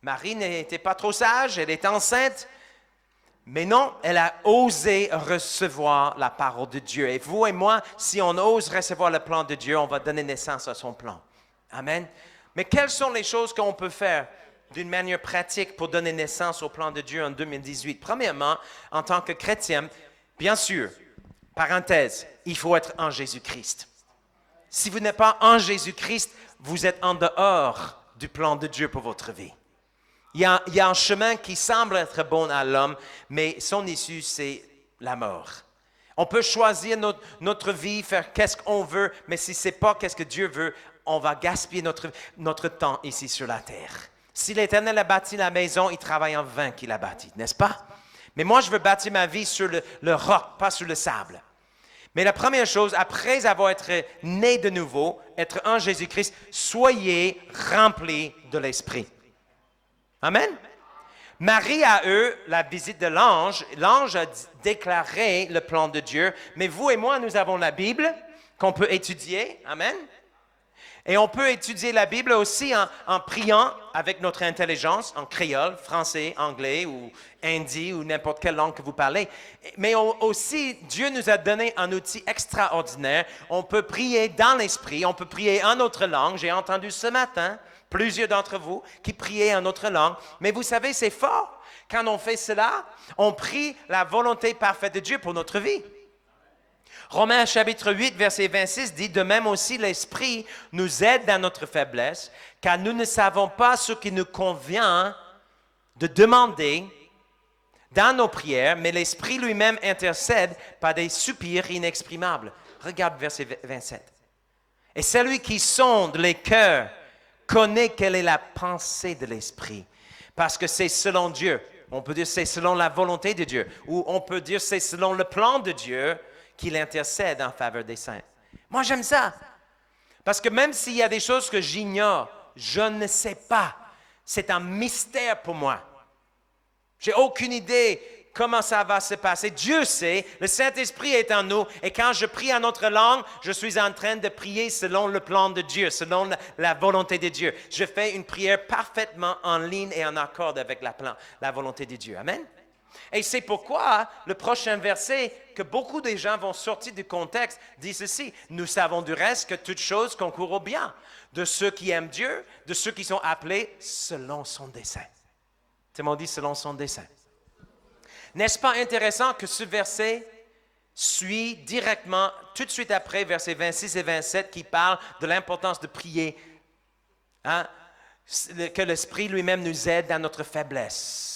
Marie n'était pas trop sage, elle était enceinte. Mais non, elle a osé recevoir la parole de Dieu. Et vous et moi, si on ose recevoir le plan de Dieu, on va donner naissance à son plan. Amen. Mais quelles sont les choses qu'on peut faire d'une manière pratique pour donner naissance au plan de Dieu en 2018? Premièrement, en tant que chrétien, bien sûr, parenthèse, il faut être en Jésus-Christ. Si vous n'êtes pas en Jésus-Christ, vous êtes en dehors du plan de Dieu pour votre vie. Il y a un chemin qui semble être bon à l'homme, mais son issue, c'est la mort. On peut choisir notre vie, faire qu'est-ce qu'on veut, mais si ce n'est pas qu'est-ce que Dieu veut, on va gaspiller notre temps ici sur la terre. Si l'Éternel a bâti la maison, il travaille en vain qu'il a bâti, n'est-ce pas? Mais moi, je veux bâtir ma vie sur le roc, pas sur le sable. Mais la première chose, après avoir été né de nouveau, être en Jésus-Christ, soyez remplis de l'Esprit. Amen. Marie a eu la visite de l'ange. L'ange a déclaré le plan de Dieu. Mais vous et moi, nous avons la Bible qu'on peut étudier. Amen. Et on peut étudier la Bible aussi en priant avec notre intelligence, en créole, français, anglais ou hindi ou n'importe quelle langue que vous parlez. Mais aussi, Dieu nous a donné un outil extraordinaire. On peut prier dans l'esprit, on peut prier en notre langue. J'ai entendu ce matin plusieurs d'entre vous qui priaient en notre langue. Mais vous savez, c'est fort. Quand on fait cela, on prie la volonté parfaite de Dieu pour notre vie. Romains chapitre 8, verset 26 dit, de même aussi l'Esprit nous aide dans notre faiblesse, car nous ne savons pas ce qui nous convient de demander dans nos prières, mais l'Esprit lui-même intercède par des soupirs inexprimables. Regarde verset 27. Et celui qui sonde les cœurs connaît quelle est la pensée de l'Esprit, parce que c'est selon Dieu. On peut dire c'est selon la volonté de Dieu, ou on peut dire c'est selon le plan de Dieu qu'il intercède en faveur des saints. Moi, j'aime ça. Parce que même s'il y a des choses que j'ignore, je ne sais pas. C'est un mystère pour moi. J'ai aucune idée comment ça va se passer. Dieu sait, le Saint-Esprit est en nous. Et quand je prie en notre langue, je suis en train de prier selon le plan de Dieu, selon la volonté de Dieu. Je fais une prière parfaitement en ligne et en accord avec la volonté de Dieu. Amen. Et c'est pourquoi le prochain verset, que beaucoup de gens vont sortir du contexte, dit ceci. Nous savons du reste que toutes choses concourent au bien de ceux qui aiment Dieu, de ceux qui sont appelés selon son dessein. C'est mon dit selon son dessein. N'est-ce pas intéressant que ce verset suit directement, tout de suite après, versets 26 et 27, qui parle de l'importance de prier, que l'Esprit lui-même nous aide dans notre faiblesse.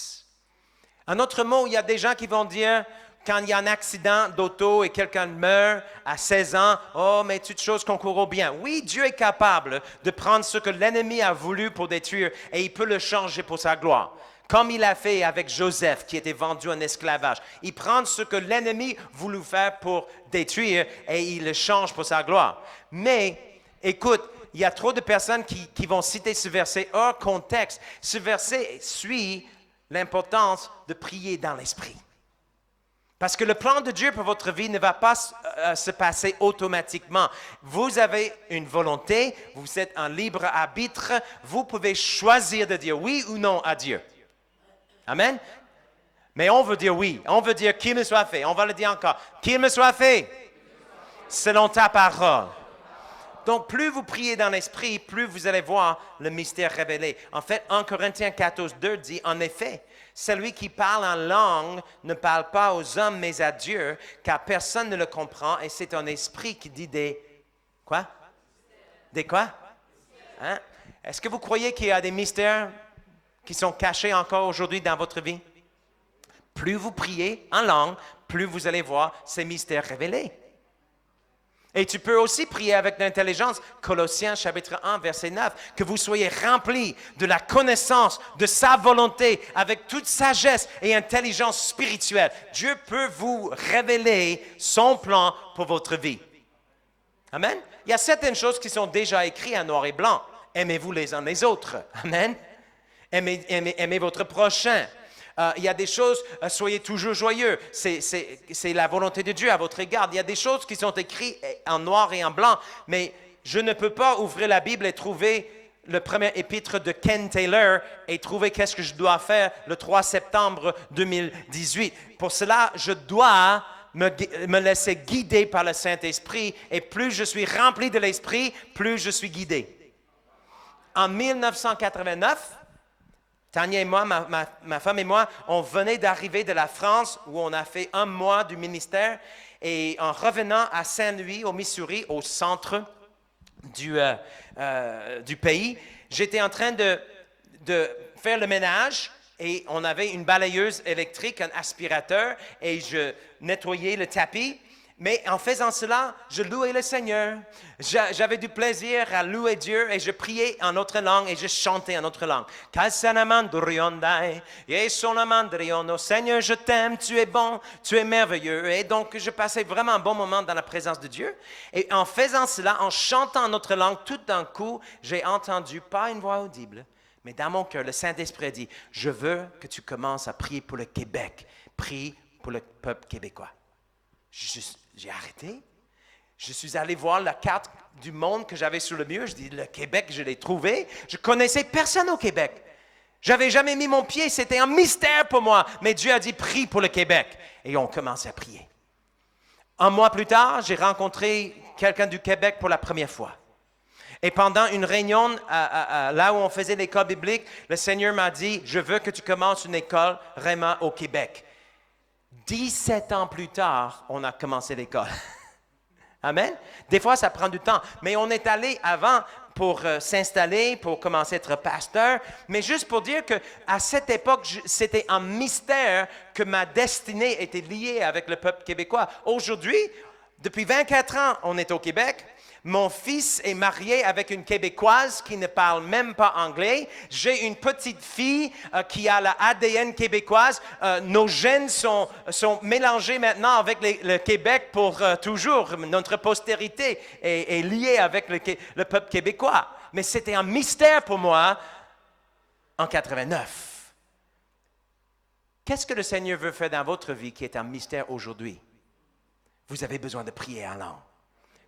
En autre mot, il y a des gens qui vont dire, quand il y a un accident d'auto et quelqu'un meurt à 16 ans, « Oh, mais toutes choses concourent au bien. » Oui, Dieu est capable de prendre ce que l'ennemi a voulu pour détruire et il peut le changer pour sa gloire. Comme il a fait avec Joseph qui était vendu en esclavage. Il prend ce que l'ennemi voulait faire pour détruire et il le change pour sa gloire. Mais, écoute, il y a trop de personnes qui vont citer ce verset hors contexte. Ce verset suit l'importance de prier dans l'esprit. Parce que le plan de Dieu pour votre vie ne va pas se passer automatiquement. Vous avez une volonté, vous êtes un libre arbitre, vous pouvez choisir de dire oui ou non à Dieu. Amen. Mais on veut dire oui, on veut dire qu'il me soit fait. On va le dire encore, qu'il me soit fait selon ta parole. Donc, plus vous priez dans l'esprit, plus vous allez voir le mystère révélé. En fait, 1 Corinthiens 14, 2 dit, en effet, celui qui parle en langue ne parle pas aux hommes, mais à Dieu, car personne ne le comprend, et c'est un esprit qui dit des... Quoi? Des quoi? Hein? Est-ce que vous croyez qu'il y a des mystères qui sont cachés encore aujourd'hui dans votre vie? Plus vous priez en langue, plus vous allez voir ces mystères révélés. Et tu peux aussi prier avec l'intelligence. Colossiens chapitre 1, verset 9, que vous soyez remplis de la connaissance de sa volonté avec toute sagesse et intelligence spirituelle. Dieu peut vous révéler son plan pour votre vie. Amen. Il y a certaines choses qui sont déjà écrites en noir et blanc. Aimez-vous les uns les autres. Amen. Aimez votre prochain. Il y a des choses, soyez toujours joyeux. C'est la volonté de Dieu à votre égard. Il y a des choses qui sont écrites en noir et en blanc, mais je ne peux pas ouvrir la Bible et trouver le premier épître de Ken Taylor et trouver qu'est-ce que je dois faire le 3 septembre 2018. Pour cela, je dois me laisser guider par le Saint-Esprit, et plus je suis rempli de l'Esprit, plus je suis guidé. En 1989, Tania et moi, ma femme et moi, on venait d'arriver de la France où on a fait 1 mois du ministère, et en revenant à Saint-Louis, au Missouri, au centre du pays, j'étais en train de faire le ménage, et on avait une balayeuse électrique, un aspirateur, et je nettoyais le tapis. Mais en faisant cela, je louais le Seigneur. J'avais du plaisir à louer Dieu, et je priais en notre langue et je chantais en notre langue. Seigneur, je t'aime, tu es bon, tu es merveilleux. Et donc, je passais vraiment un bon moment dans la présence de Dieu. Et en faisant cela, en chantant en notre langue, tout d'un coup, j'ai entendu, pas une voix audible, mais dans mon cœur, le Saint-Esprit a dit, je veux que tu commences à prier pour le Québec. Prie pour le peuple québécois. J'ai arrêté. Je suis allé voir la carte du monde que j'avais sur le mur. Je dis, le Québec, je l'ai trouvé. Je connaissais personne au Québec. J'avais jamais mis mon pied. C'était un mystère pour moi. Mais Dieu a dit, prie pour le Québec. Et on commençait à prier. 1 mois plus tard, j'ai rencontré quelqu'un du Québec pour la première fois. Et pendant une réunion, là où on faisait l'école biblique, le Seigneur m'a dit, je veux que tu commences une école vraiment au Québec. 17 ans plus tard, on a commencé l'école. Amen. Des fois, ça prend du temps. Mais on est allé avant pour s'installer, pour commencer à être pasteur. Mais juste pour dire qu'à cette époque, c'était un mystère que ma destinée était liée avec le peuple québécois. Aujourd'hui, depuis 24 ans, on est au Québec. Mon fils est marié avec une Québécoise qui ne parle même pas anglais. J'ai une petite fille qui a l'ADN québécoise. Nos gènes sont mélangés maintenant avec le Québec pour toujours. Notre postérité est liée avec le peuple québécois. Mais c'était un mystère pour moi en 89. Qu'est-ce que le Seigneur veut faire dans votre vie qui est un mystère aujourd'hui? Vous avez besoin de prier en langue.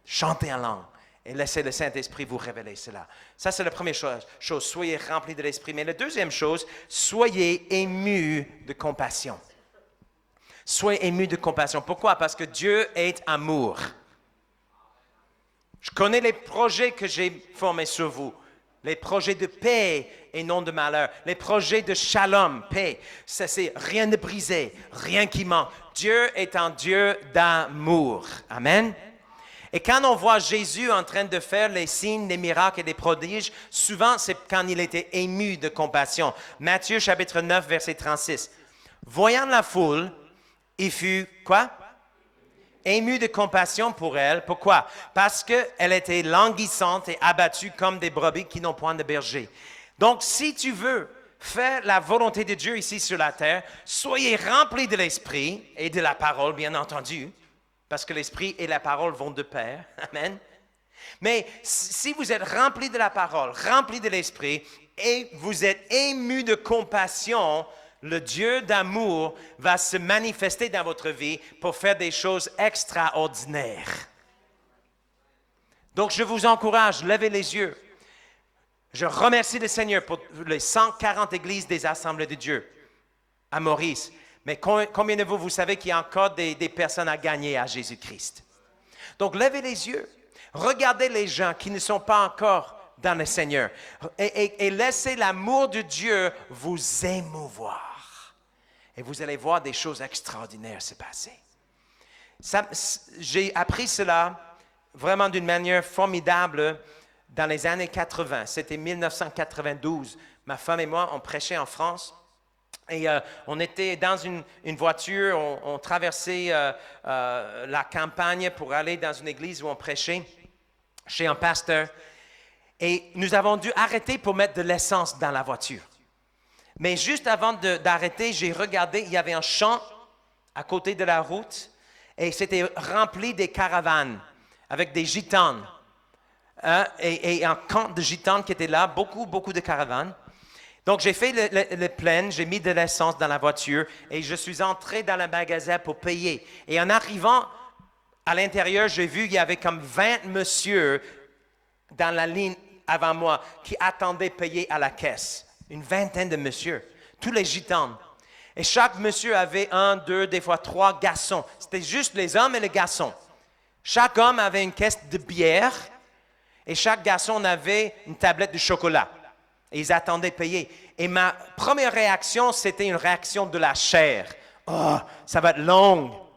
Chantez en langue et laissez le Saint-Esprit vous révéler cela. Ça, c'est la première chose. Soyez remplis de l'Esprit. Mais la deuxième chose, soyez émus de compassion. Soyez émus de compassion. Pourquoi? Parce que Dieu est amour. Je connais les projets que j'ai formés sur vous. Les projets de paix et non de malheur. Les projets de shalom, paix. Ça, c'est rien de brisé, rien qui manque. Dieu est un Dieu d'amour. Amen. Et quand on voit Jésus en train de faire les signes, les miracles et les prodiges, souvent c'est quand il était ému de compassion. Matthieu chapitre 9, verset 36. Voyant la foule, il fut quoi? Ému de compassion pour elle. Pourquoi? Parce qu'elle était languissante et abattue comme des brebis qui n'ont point de berger. Donc, si tu veux faire la volonté de Dieu ici sur la terre, soyez remplis de l'Esprit et de la parole, bien entendu, parce que l'Esprit et la parole vont de pair. Amen. Mais si vous êtes remplis de la parole, remplis de l'Esprit, et vous êtes ému de compassion, le Dieu d'amour va se manifester dans votre vie pour faire des choses extraordinaires. Donc, je vous encourage, levez les yeux. Je remercie le Seigneur pour les 140 églises des Assemblées de Dieu à Maurice. Mais combien de vous savez qu'il y a encore des personnes à gagner à Jésus-Christ? Donc, levez les yeux. Regardez les gens qui ne sont pas encore dans le Seigneur. Et laissez l'amour de Dieu vous émouvoir. Et vous allez voir des choses extraordinaires se passer. J'ai appris cela vraiment d'une manière formidable dans les années 80. C'était 1992. Ma femme et moi, on prêchait en France. Et on était dans une voiture, on traversait la campagne pour aller dans une église où on prêchait, chez un pasteur. Et nous avons dû arrêter pour mettre de l'essence dans la voiture. Mais juste avant d'arrêter, j'ai regardé, il y avait un champ à côté de la route et c'était rempli des caravanes avec des gitanes. Et un camp de gitanes qui était là, beaucoup de caravanes. Donc, j'ai fait le plein, j'ai mis de l'essence dans la voiture et je suis entré dans le magasin pour payer. Et en arrivant à l'intérieur, j'ai vu qu'il y avait comme 20 messieurs dans la ligne avant moi qui attendaient payer à la caisse. Une vingtaine de messieurs, tous les gitanes. Et chaque monsieur avait 1, 2, des fois 3 garçons. C'était juste les hommes et les garçons. Chaque homme avait une caisse de bière et chaque garçon avait une tablette de chocolat. Et ils attendaient payer. Et ma première réaction, c'était une réaction de la chair. Oh, ça va être long.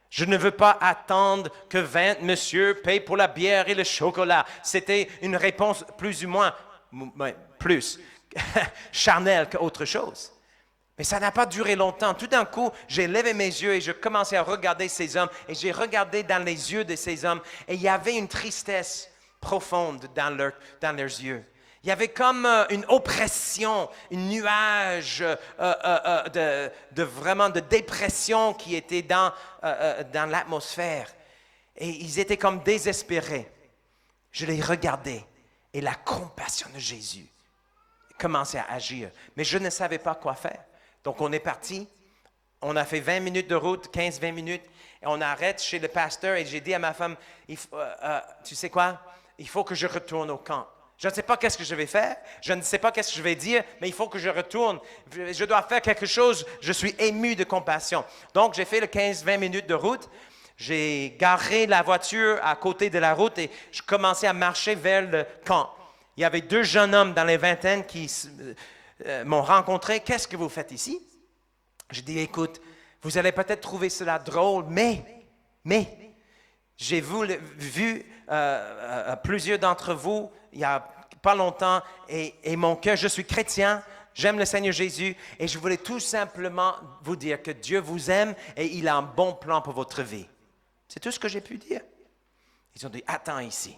Je ne veux pas attendre que 20 messieurs payent pour la bière et le chocolat. C'était une réponse plus ou moins, plus charnelle qu'autre chose. Mais ça n'a pas duré longtemps. Tout d'un coup, j'ai levé mes yeux et je commençais à regarder ces hommes. Et j'ai regardé dans les yeux de ces hommes. Et il y avait une tristesse profonde dans leurs yeux. Il y avait comme une oppression, un nuage vraiment de dépression qui était dans l'atmosphère. Et ils étaient comme désespérés. Je les regardais et la compassion de Jésus commençait à agir. Mais je ne savais pas quoi faire. Donc on est parti. On a fait 20 minutes de route, 15-20 minutes. Et on arrête chez le pasteur et j'ai dit à ma femme, tu sais quoi? Il faut que je retourne au camp. Je ne sais pas qu'est-ce que je vais faire, je ne sais pas qu'est-ce que je vais dire, mais il faut que je retourne. Je dois faire quelque chose, je suis ému de compassion. Donc, j'ai fait le 15-20 minutes de route. J'ai garé la voiture à côté de la route et je commençais à marcher vers le camp. Il y avait 2 jeunes hommes dans les vingtaines qui m'ont rencontré. « Qu'est-ce que vous faites ici? » Je dis, « Écoute, vous allez peut-être trouver cela drôle, mais j'ai vu plusieurs d'entre vous il n'y a pas longtemps et mon cœur, je suis chrétien, j'aime le Seigneur Jésus et je voulais tout simplement vous dire que Dieu vous aime et il a un bon plan pour votre vie. » C'est tout ce que j'ai pu dire. Ils ont dit, attends ici.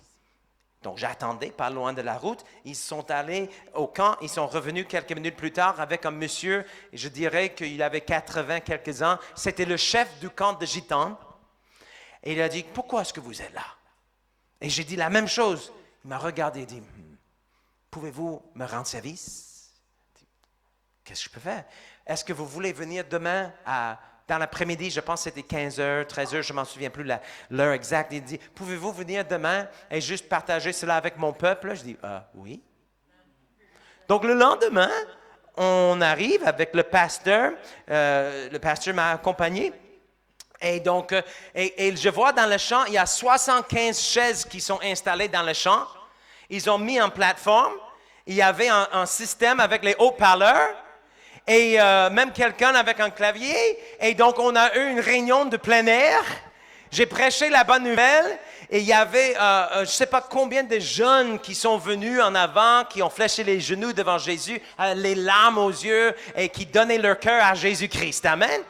Donc j'attendais pas loin de la route. Ils sont allés au camp, ils sont revenus quelques minutes plus tard avec un monsieur, je dirais qu'il avait 80 quelques ans. C'était le chef du camp de Gitanes. Et il a dit, pourquoi est-ce que vous êtes là? Et j'ai dit la même chose. Il m'a regardé et dit, pouvez-vous me rendre service? Qu'est-ce que je peux faire? Est-ce que vous voulez venir demain dans l'après-midi, je pense que c'était 15h, 13h, je ne m'en souviens plus l'heure exacte. Il dit, pouvez-vous venir demain et juste partager cela avec mon peuple? Je dis, oui. Donc le lendemain, on arrive avec le pasteur. Le pasteur m'a accompagné. Et donc, et je vois dans le champ, il y a 75 chaises qui sont installées dans le champ. Ils ont mis en plateforme. Il y avait un système avec les haut-parleurs et même quelqu'un avec un clavier. Et donc, on a eu une réunion de plein air. J'ai prêché la bonne nouvelle et il y avait, je ne sais pas combien de jeunes qui sont venus en avant, qui ont fléché les genoux devant Jésus, les larmes aux yeux et qui donnaient leur cœur à Jésus-Christ. Amen.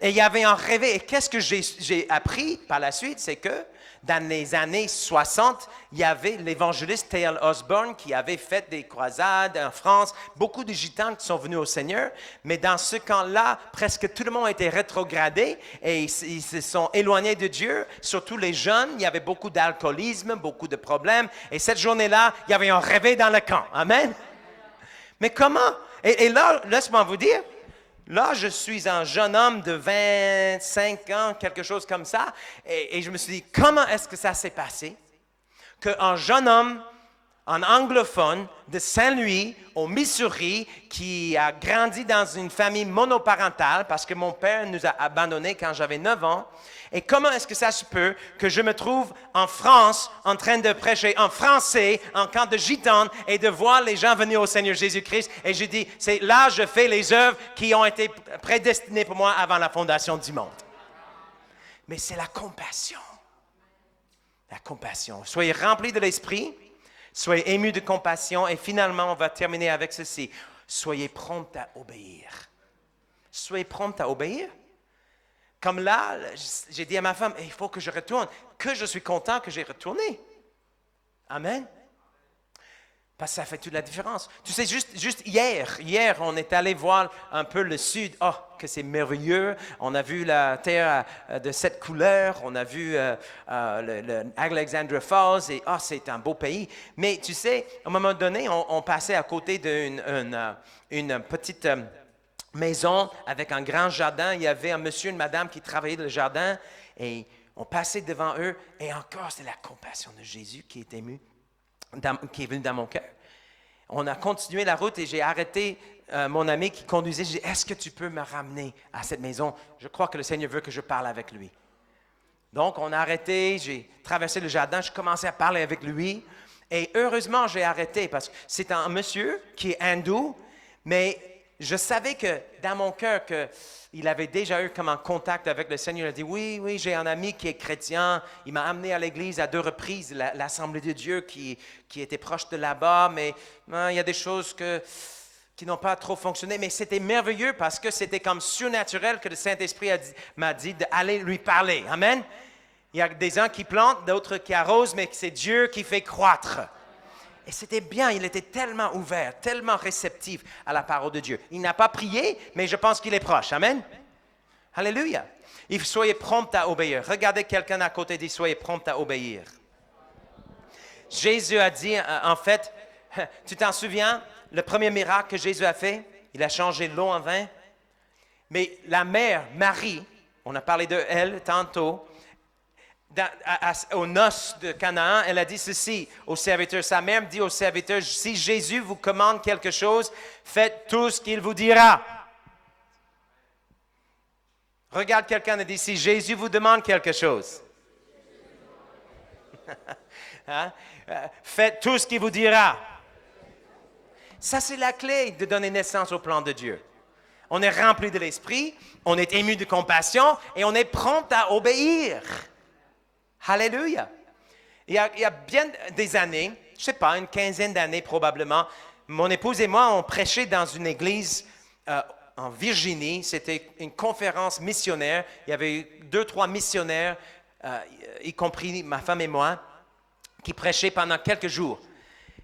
Et il y avait un réveil. Et qu'est-ce que j'ai appris par la suite? C'est que dans les années 60, il y avait l'évangéliste T.L. Osborne qui avait fait des croisades en France. Beaucoup de gitanes qui sont venus au Seigneur. Mais dans ce camp-là, presque tout le monde était rétrogradé et ils se sont éloignés de Dieu. Surtout les jeunes. Il y avait beaucoup d'alcoolisme, beaucoup de problèmes. Et cette journée-là, il y avait un réveil dans le camp. Amen. Mais comment? Et là, laisse-moi vous dire. Là, je suis un jeune homme de 25 ans, quelque chose comme ça, et je me suis dit, comment est-ce que ça s'est passé qu'un jeune homme, un anglophone de Saint-Louis, au Missouri, qui a grandi dans une famille monoparentale, parce que mon père nous a abandonnés quand j'avais 9 ans, et comment est-ce que ça se peut que je me trouve en France en train de prêcher en français, en camp de gitanes, et de voir les gens venir au Seigneur Jésus-Christ? Et je dis, c'est là je fais les œuvres qui ont été prédestinées pour moi avant la fondation du monde. Mais c'est la compassion. La compassion. Soyez remplis de l'Esprit. Soyez émus de compassion et finalement, on va terminer avec ceci. Soyez prompt à obéir. Soyez prompt à obéir. Comme là, j'ai dit à ma femme, il faut que je retourne, que je suis content que j'ai retourné. Amen. Parce que ça fait toute la différence. Tu sais, juste hier, on est allé voir un peu le sud. Oh, que c'est merveilleux. On a vu la terre de cette couleur. On a vu le Alexandra Falls. Et c'est un beau pays. Mais tu sais, à un moment donné, on passait à côté d'une petite maison avec un grand jardin. Il y avait un monsieur et une madame qui travaillaient le jardin. Et on passait devant eux. Et encore, c'est la compassion de Jésus qui est émue. Qui est venu dans mon cœur. On a continué la route et j'ai arrêté mon ami qui conduisait. J'ai dit, est-ce que tu peux me ramener à cette maison? Je crois que le Seigneur veut que je parle avec lui. Donc, on a arrêté, j'ai traversé le jardin, je commençais à parler avec lui. Et heureusement, j'ai arrêté parce que c'est un monsieur qui est hindou, mais je savais que dans mon cœur qu'il avait déjà eu comme un contact avec le Seigneur. Il a dit, oui, j'ai un ami qui est chrétien. Il m'a amené à l'église à 2 reprises, l'Assemblée de Dieu qui était proche de là-bas, mais il y a des choses qui n'ont pas trop fonctionné. Mais c'était merveilleux parce que c'était comme surnaturel que le Saint-Esprit m'a dit d'aller lui parler. Amen. Il y a des uns qui plantent, d'autres qui arrosent, mais c'est Dieu qui fait croître. Et c'était bien, il était tellement ouvert, tellement réceptif à la parole de Dieu. Il n'a pas prié, mais je pense qu'il est proche. Amen. Alléluia. Soyez prompt à obéir. Regardez quelqu'un à côté, dit soyez prompt à obéir. Jésus a dit, en fait, tu t'en souviens, le premier miracle que Jésus a fait, il a changé l'eau en vin. Mais la mère, Marie, on a parlé de elle tantôt, aux noces de Canaan, elle a dit ceci au serviteur. Sa mère dit au serviteur, si Jésus vous commande quelque chose, faites tout ce qu'il vous dira. Regarde quelqu'un et dit, si Jésus vous demande quelque chose, hein? Faites tout ce qu'il vous dira. Ça, c'est la clé de donner naissance au plan de Dieu. On est rempli de l'Esprit, on est ému de compassion et on est prompt à obéir. Alléluia. Il y a bien des années, je ne sais pas, une quinzaine d'années probablement, mon épouse et moi, on prêchait dans une église en Virginie. C'était une conférence missionnaire. Il y avait 2-3 missionnaires, y compris ma femme et moi, qui prêchaient pendant quelques jours.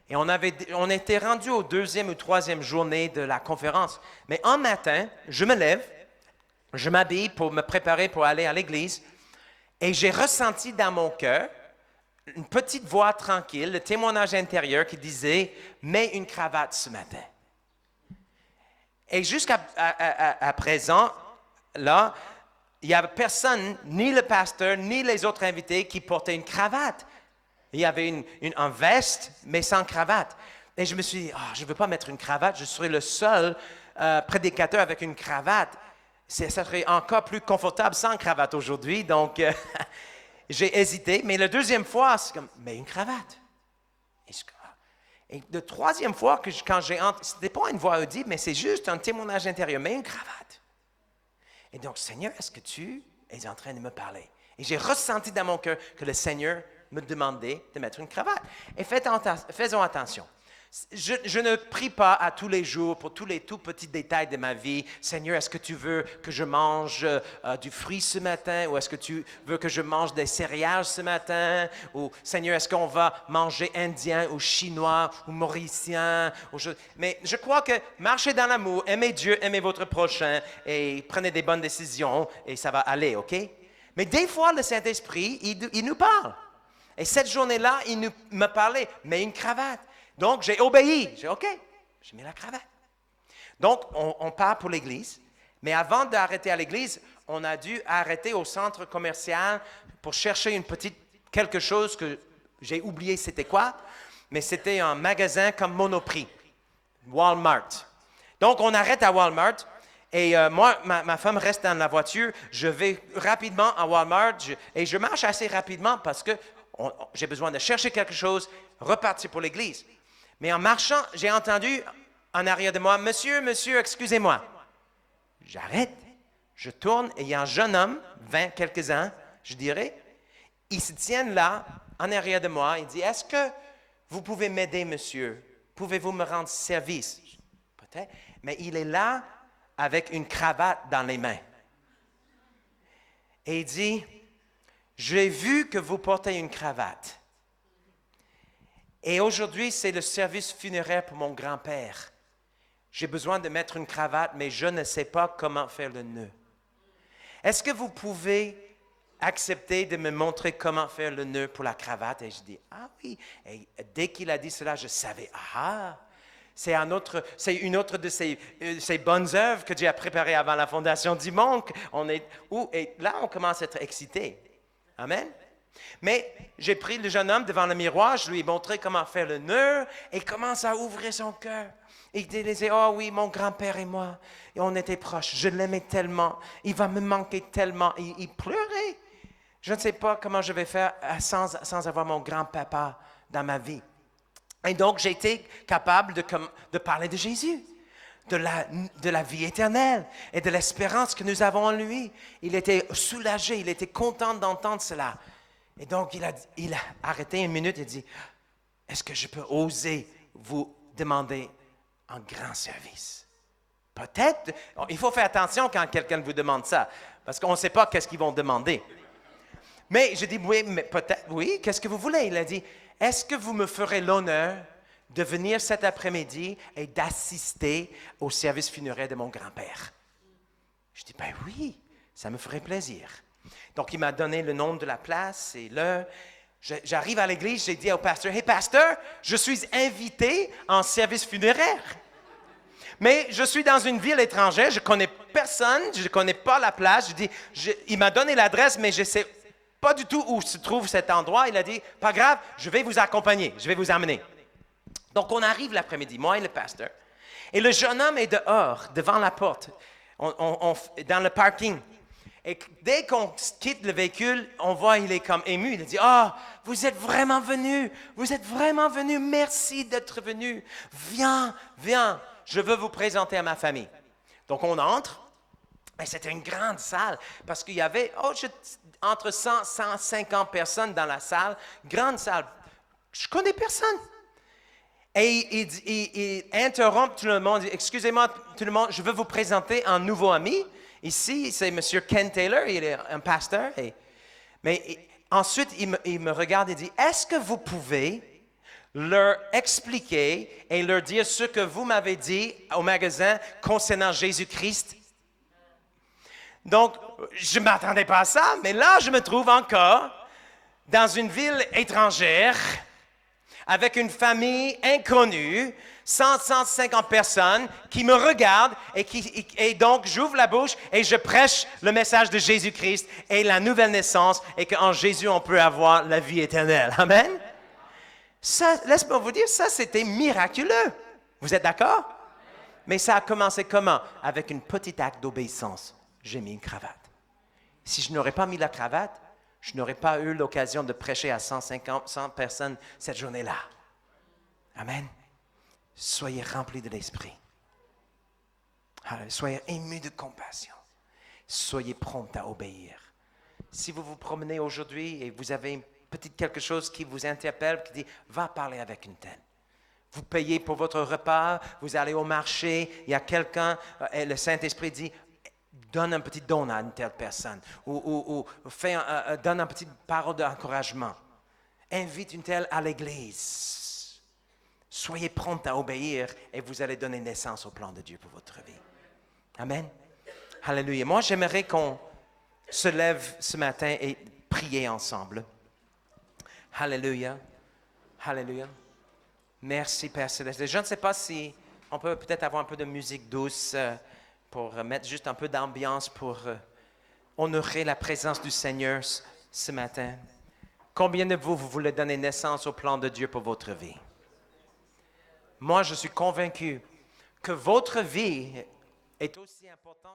Et on était rendus aux 2e ou 3e journée de la conférence. Mais un matin, je me lève, je m'habille pour me préparer pour aller à l'église. Et j'ai ressenti dans mon cœur une petite voix tranquille, le témoignage intérieur qui disait « Mets une cravate ce matin ». Et jusqu'à présent, là, il n'y avait personne, ni le pasteur, ni les autres invités qui portaient une cravate. Il y avait une veste, mais sans cravate. Et je me suis dit, je ne veux pas mettre une cravate, je serai le seul prédicateur avec une cravate. Ça serait encore plus confortable sans cravate aujourd'hui, donc j'ai hésité. Mais la deuxième fois, c'est comme, mais une cravate. Et la troisième fois, quand ce n'était pas une voix audible, mais c'est juste un témoignage intérieur, mais une cravate. Et donc, Seigneur, est-ce que tu es en train de me parler? Et j'ai ressenti dans mon cœur que le Seigneur me demandait de mettre une cravate. Et faisons attention. Je ne prie pas à tous les jours pour tous les tout petits détails de ma vie. Seigneur, est-ce que tu veux que je mange du fruit ce matin? Ou est-ce que tu veux que je mange des céréales ce matin? Ou Seigneur, est-ce qu'on va manger indien ou chinois ou mauricien? Mais je crois que marchez dans l'amour, aimez Dieu, aimez votre prochain et prenez des bonnes décisions et ça va aller, OK? Mais des fois, le Saint-Esprit, il nous parle. Et cette journée-là, il me parlait, mais une cravate. Donc, j'ai obéi. J'ai dit, OK, j'ai mis la cravate. Donc, on part pour l'église. Mais avant d'arrêter à l'église, on a dû arrêter au centre commercial pour chercher quelque chose que j'ai oublié c'était quoi. Mais c'était un magasin comme Monoprix, Walmart. Donc, on arrête à Walmart. Et moi, ma femme reste dans la voiture. Je vais rapidement à Walmart et je marche assez rapidement parce que j'ai besoin de chercher quelque chose, repartir pour l'église. Mais en marchant, j'ai entendu en arrière de moi, « Monsieur, excusez-moi. » J'arrête, je tourne et il y a un jeune homme, 20 quelques ans, je dirais. Il se tient là, en arrière de moi. Il dit, « Est-ce que vous pouvez m'aider, monsieur. Pouvez-vous me rendre service? Peut-être. Mais il est là avec une cravate dans les mains. Et il dit, j'ai vu que vous portez une cravate. Et aujourd'hui, c'est le service funéraire pour mon grand-père. J'ai besoin de mettre une cravate, mais je ne sais pas comment faire le nœud. Est-ce que vous pouvez accepter de me montrer comment faire le nœud pour la cravate? Et je dis, ah oui. Et dès qu'il a dit cela, je savais, c'est une autre de ces bonnes œuvres que Dieu a préparées avant la fondation du monde. Et là, on commence à être excité. Amen. Mais j'ai pris le jeune homme devant le miroir, je lui ai montré comment faire le nœud et il commence à ouvrir son cœur. Il disait, oh oui, mon grand-père et moi, et on était proches, je l'aimais tellement, il va me manquer tellement. Il pleurait. Je ne sais pas comment je vais faire sans avoir mon grand-papa dans ma vie. Et donc, j'ai été capable de parler de Jésus, de la vie éternelle et de l'espérance que nous avons en lui. Il était soulagé, il était content d'entendre cela. Et donc, il a arrêté une minute et dit, est-ce que je peux oser vous demander un grand service? Peut-être, il faut faire attention quand quelqu'un vous demande ça, parce qu'on ne sait pas qu'est-ce qu'ils vont demander. Mais je dis, oui, mais peut-être, oui, qu'est-ce que vous voulez? Il a dit, est-ce que vous me ferez l'honneur de venir cet après-midi et d'assister au service funéraire de mon grand-père? Je dis, ben oui, ça me ferait plaisir. Donc, il m'a donné le nom de la place et l'heure. J'arrive à l'église, j'ai dit au pasteur, « Hey, pasteur, je suis invité en service funéraire. Mais je suis dans une ville étrangère, je ne connais personne, je ne connais pas la place. » Je dis, il m'a donné l'adresse, mais je ne sais pas du tout où se trouve cet endroit. Il a dit, « Pas grave, je vais vous accompagner, je vais vous amener. » Donc, on arrive l'après-midi, moi et le pasteur. Et le jeune homme est dehors, devant la porte, dans le parking. Et dès qu'on quitte le véhicule, on voit il est comme ému. Il dit, « vous êtes vraiment venu, merci d'être venu. Viens, je veux vous présenter à ma famille. » Donc on entre, et c'était une grande salle, parce qu'il y avait entre 100 et 150 personnes dans la salle, grande salle. Je connais personne. Et il interrompt tout le monde, il dit, « Excusez-moi tout le monde, je veux vous présenter un nouveau ami. » Ici, c'est M. Ken Taylor, il est un pasteur. Ensuite, il me regarde et dit, « Est-ce que vous pouvez leur expliquer et leur dire ce que vous m'avez dit au magasin concernant Jésus-Christ? » Donc, je ne m'attendais pas à ça, mais là, je me trouve encore dans une ville étrangère avec une famille inconnue, 150 personnes qui me regardent et donc j'ouvre la bouche et je prêche le message de Jésus-Christ et la nouvelle naissance et qu'en Jésus on peut avoir la vie éternelle. Amen. Ça, laisse-moi vous dire, ça c'était miraculeux. Vous êtes d'accord? Mais ça a commencé comment? Avec une petite acte d'obéissance. J'ai mis une cravate. Si je n'aurais pas mis la cravate, je n'aurais pas eu l'occasion de prêcher à 100 personnes cette journée-là. Amen. Soyez remplis de l'Esprit. Soyez émus de compassion. Soyez prompts à obéir. Si vous vous promenez aujourd'hui et vous avez quelque chose qui vous interpelle, qui dit « Va parler avec une telle ». Vous payez pour votre repas, vous allez au marché, il y a quelqu'un, et le Saint-Esprit dit « Donne un petit don à une telle personne » ou donne une petite parole d'encouragement. Invite une telle à l'église. Soyez prompt à obéir et vous allez donner naissance au plan de Dieu pour votre vie. Amen. Alléluia. Moi, j'aimerais qu'on se lève ce matin et prier ensemble. Alléluia. Alléluia. Merci, Père Céleste. Je ne sais pas si on peut peut-être avoir un peu de musique douce pour mettre juste un peu d'ambiance pour honorer la présence du Seigneur ce matin. Combien de vous voulez donner naissance au plan de Dieu pour votre vie? Moi, je suis convaincu que votre vie est aussi importante